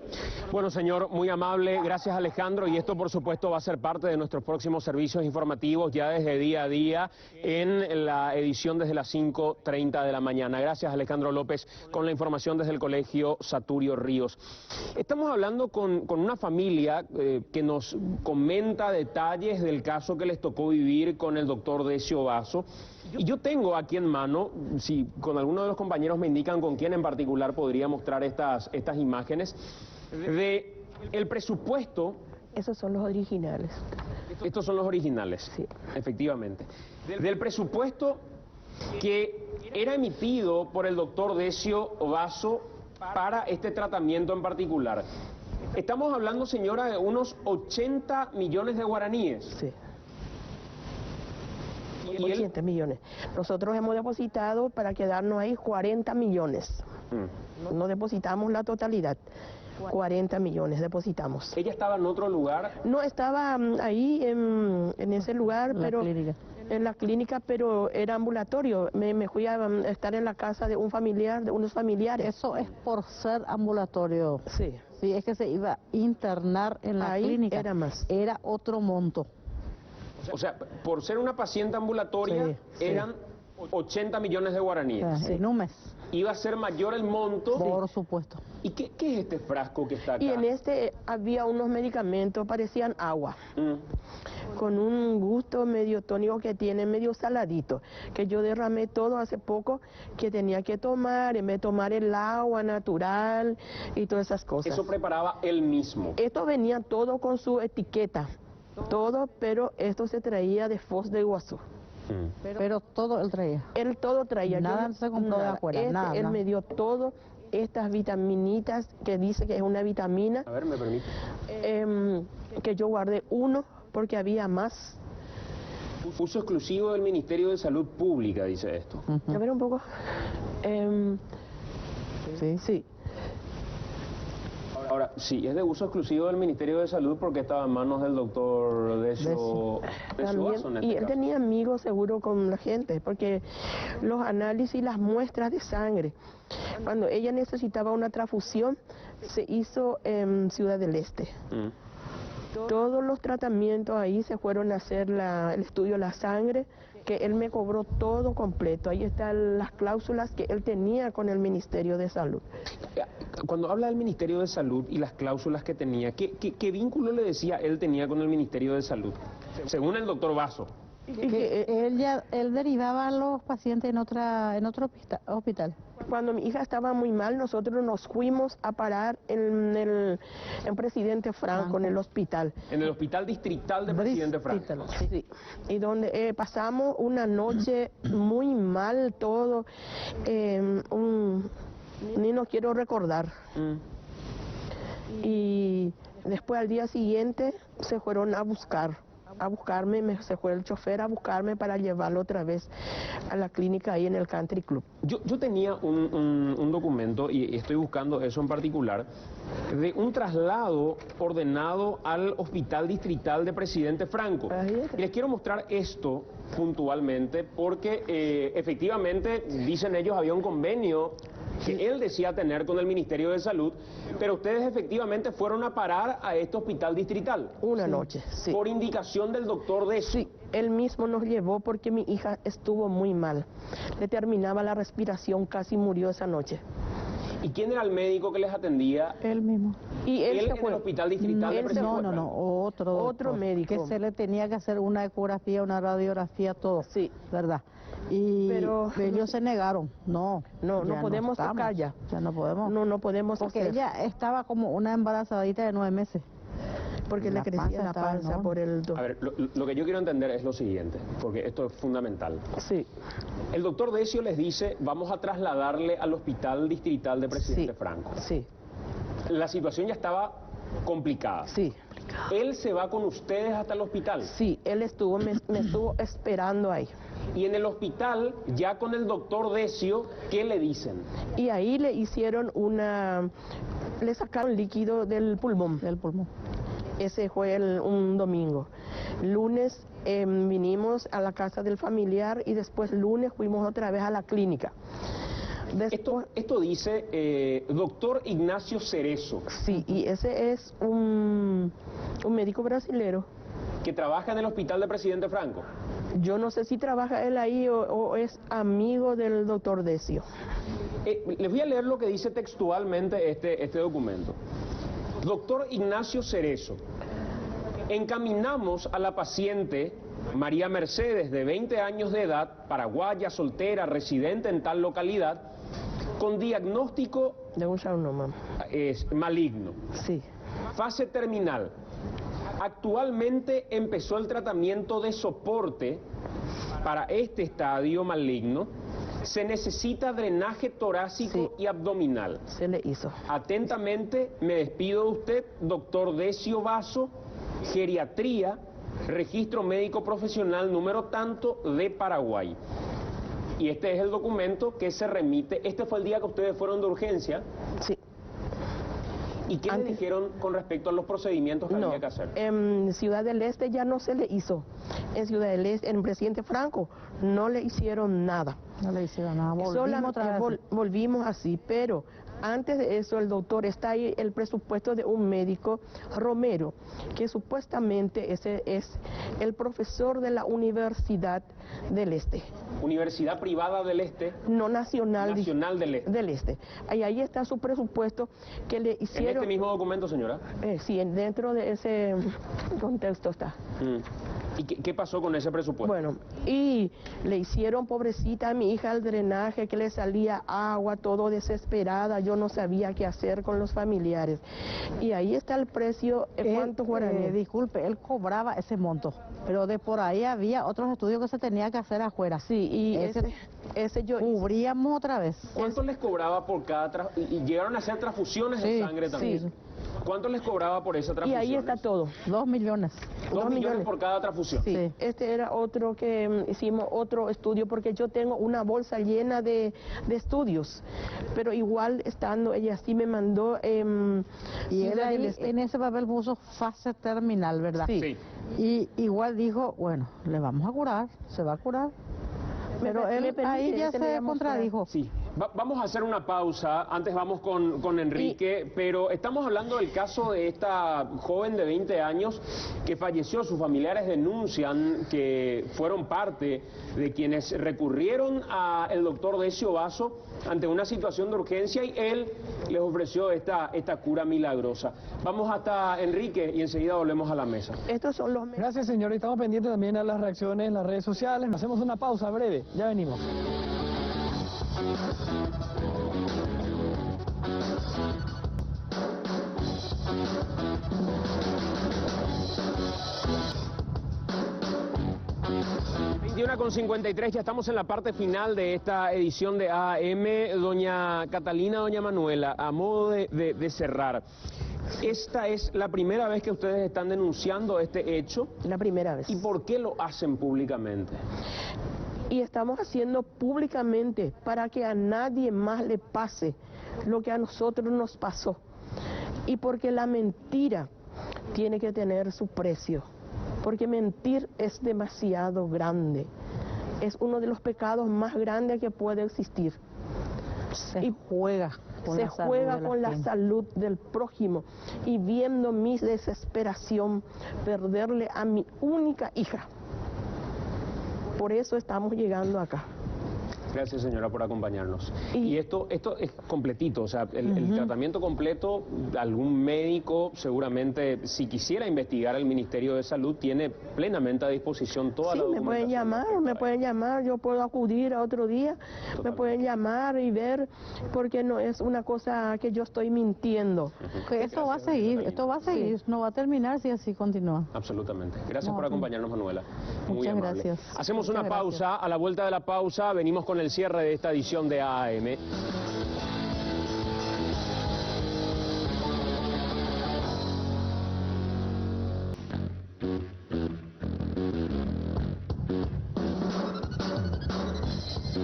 Bueno, señor, muy amable, gracias, Alejandro, y esto por supuesto va a ser parte de nuestros próximos servicios informativos ya desde día a día en la edición desde las 5:30 de la mañana. Gracias, Alejandro López, con la información desde el Colegio Saturio Ríos. Estamos hablando con una familia que nos comenta detalles del caso que les tocó vivir con el doctor Decio Basso. Y yo tengo aquí en mano, si con alguno de los compañeros me indican con quién en particular podría mostrar estas imágenes, de el presupuesto. Esos son los originales. Estos son los originales, sí, efectivamente. Del presupuesto que era emitido por el doctor Decio Basso para este tratamiento en particular. Estamos hablando, señora, de unos 80 millones de guaraníes. Sí. 80 millones. Nosotros hemos depositado para quedarnos ahí 40 millones. No depositamos la totalidad. 40 millones depositamos. ¿Ella estaba en otro lugar? No, estaba ahí en ese lugar, pero en la clínica, pero era ambulatorio. Me fui a estar en la casa de un familiar, de unos familiares. Eso es por ser ambulatorio. Sí. Sí, es que se iba a internar en la clínica. Era más. Era otro monto. O sea, por ser una paciente ambulatoria, eran 80 millones de guaraníes. En un mes. ¿Iba a ser mayor el monto? Por supuesto. ¿Y qué es este frasco que está acá? Y en este había unos medicamentos, parecían agua, con un gusto medio tónico que tiene, medio saladito, que yo derramé todo hace poco, que tenía que tomar, en vez de tomar el agua natural y todas esas cosas. ¿Eso preparaba él mismo? Esto venía todo con su etiqueta. Todo, pero esto se traía de Foz de Iguazú. Pero todo él traía. Él todo traía. Nada se compró de afuera, nada. Él me dio todo, estas vitaminitas, que dice que es una vitamina. A ver, me permite. Que yo guardé uno, porque había más. Uso exclusivo del Ministerio de Salud Pública, dice esto. A ver un poco. Sí. Ahora, sí, es de uso exclusivo del Ministerio de Salud porque estaba en manos del doctor Decio Basso. Y él tenía amigos seguro con la gente, porque los análisis, las muestras de sangre, cuando ella necesitaba una transfusión, se hizo en Ciudad del Este. Todos los tratamientos ahí se fueron a hacer el estudio de la sangre, que él me cobró todo completo. Ahí están las cláusulas que él tenía con el Ministerio de Salud. Cuando habla del Ministerio de Salud y las cláusulas que tenía, ¿qué vínculo le decía él tenía con el Ministerio de Salud? Según el doctor Vaso. Él derivaba a los pacientes en otro hospital. Cuando mi hija estaba muy mal, nosotros nos fuimos a parar en Presidente Franco, en el hospital. En el hospital distrital de Presidente Franco. Sí, y donde pasamos una noche muy mal todo, ni no quiero recordar. Y después al día siguiente se fueron a buscarme, se fue el chofer a buscarme para llevarlo otra vez a la clínica ahí en el Country Club. Yo tenía un documento, y estoy buscando eso en particular, de un traslado ordenado al Hospital Distrital de Presidente Franco. Y les quiero mostrar esto puntualmente porque efectivamente, dicen ellos, había un convenio que él decía tener con el Ministerio de Salud, pero ustedes efectivamente fueron a parar a este hospital distrital. Una noche, sí. Por indicación del doctor de... Sí, él mismo nos llevó porque mi hija estuvo muy mal. Le terminaba la respiración, casi murió esa noche. ¿Y quién era el médico que les atendía? Él mismo. Y él en el hospital distrital de Presidente Franco. No, otro médico. Que se le tenía que hacer una ecografía, una radiografía, todo. Sí. ¿Verdad? Pero ellos se negaron. No podemos tocar ya. Ya no podemos. No podemos porque hacer. Ella estaba como una embarazadita de 9 meses. Porque le crecía la panza por el A ver, lo que yo quiero entender es lo siguiente, porque esto es fundamental. Sí. El doctor Decio les dice, vamos a trasladarle al hospital distrital de Presidente Franco. Sí. La situación ya estaba complicada. Sí. ¿Él se va con ustedes hasta el hospital? Sí, él me estuvo esperando ahí. Y en el hospital, ya con el doctor Decio, ¿qué le dicen? Y ahí le hicieron le sacaron líquido del pulmón. Ese fue un domingo. Lunes vinimos a la casa del familiar y después lunes fuimos otra vez a la clínica. Esto dice doctor Ignacio Cerezo. Sí, y ese es un médico brasilero. ¿Que trabaja en el hospital de Presidente Franco? Yo no sé si trabaja él ahí o es amigo del doctor Decio. Les voy a leer lo que dice textualmente este documento. Doctor Ignacio Cerezo, encaminamos a la paciente María Mercedes, de 20 años de edad, paraguaya, soltera, residente en tal localidad, con diagnóstico de un saunoma maligno. Sí. Fase terminal. Actualmente empezó el tratamiento de soporte para este estadio maligno. Se necesita drenaje torácico y abdominal. Se le hizo. Atentamente me despido de usted, doctor Decio Vaso, geriatría, registro médico profesional número tanto de Paraguay. Y este es el documento que se remite. Este fue el día que ustedes fueron de urgencia. Sí. ¿Y qué le dijeron con respecto a los procedimientos que había que hacer? En Ciudad del Este ya no se le hizo. En Ciudad del Este, en Presidente Franco, no le hicieron nada. No le hicieron nada. Volvimos así, pero antes de eso el doctor, está ahí el presupuesto de un médico, Romero, que supuestamente ese es el profesor de la Universidad del Este. ¿Universidad privada del Este? No, nacional del Este. Ahí está su presupuesto que le hicieron. ¿En este mismo documento, señora? Sí, dentro de ese contexto está. ¿Y qué pasó con ese presupuesto? Bueno, y le hicieron, pobrecita a mi hija, el drenaje, que le salía agua, todo desesperada, yo no sabía qué hacer con los familiares. Y ahí está el precio, ¿cuánto guaraní? Disculpe, él cobraba ese monto, pero de por ahí había otros estudios que se tenía que hacer afuera. Sí, y ese yo cubríamos otra vez. ¿Cuánto les cobraba por cada y llegaron a hacer transfusiones de sangre también? Sí. ¿Cuánto les cobraba por esa transfusión? Y ahí está todo. 2 millones. 2 millones por cada transfusión. Sí. Este era otro que hicimos otro estudio, porque yo tengo una bolsa llena de estudios, pero igual estando, ella sí me mandó. Y él ahí, en ese papel puso fase terminal, ¿verdad? Sí. Y igual dijo, bueno, le vamos a curar, se va a curar. Pero él ahí ya se contradijo. Sí, Vamos a hacer una pausa, antes vamos con Enrique, pero estamos hablando del caso de esta joven de 20 años que falleció. Sus familiares denuncian que fueron parte de quienes recurrieron al doctor Decio Basso ante una situación de urgencia y él les ofreció esta cura milagrosa. Vamos hasta Enrique y enseguida volvemos a la mesa. Estos son los... Gracias, señor. Y estamos pendientes también a las reacciones en las redes sociales. Nos hacemos una pausa breve. Ya venimos. Con 53, ya estamos en la parte final de esta edición de AM. Doña Catalina, doña Manuela, a modo de cerrar, ¿esta es la primera vez que ustedes están denunciando este hecho? La primera vez. ¿Y por qué lo hacen públicamente? Y estamos haciendo públicamente para que a nadie más le pase lo que a nosotros nos pasó. Y porque la mentira tiene que tener su precio. Porque mentir es demasiado grande. Es uno de los pecados más grandes que puede existir. Se juega con la salud del prójimo. Y viendo mi desesperación, perderle a mi única hija. Por eso estamos llegando acá. Gracias, señora, por acompañarnos. Y esto es completito, o sea, el tratamiento completo, algún médico seguramente, si quisiera investigar el Ministerio de Salud, tiene plenamente a disposición toda la documentación. Me pueden llamar, yo puedo acudir a otro día, me pueden llamar y ver, porque no es una cosa que yo estoy mintiendo. Esto va a seguir, no va a terminar si así continúa. Absolutamente. Gracias por acompañarnos, Manuela. Muy Muchas amable. gracias. Hacemos una pausa, a la vuelta de la pausa venimos con el cierre de esta edición de AM.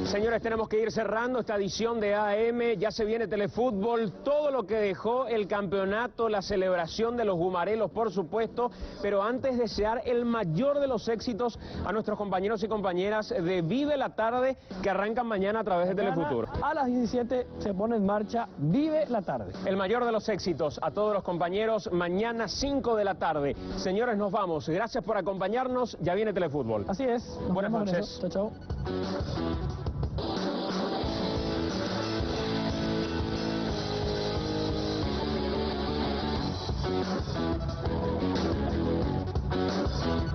Señores, tenemos que ir cerrando esta edición de AM, ya se viene Telefútbol, todo lo que dejó el campeonato, la celebración de los Gumarelos, por supuesto, pero antes desear el mayor de los éxitos a nuestros compañeros y compañeras de Vive la Tarde, que arrancan mañana a través de Telefuturo. A las 17 se pone en marcha Vive la Tarde. El mayor de los éxitos a todos los compañeros, mañana 5 de la tarde. Señores, nos vamos, gracias por acompañarnos, ya viene Telefútbol. Así es. Buenas noches. Chao, chao. Thank you.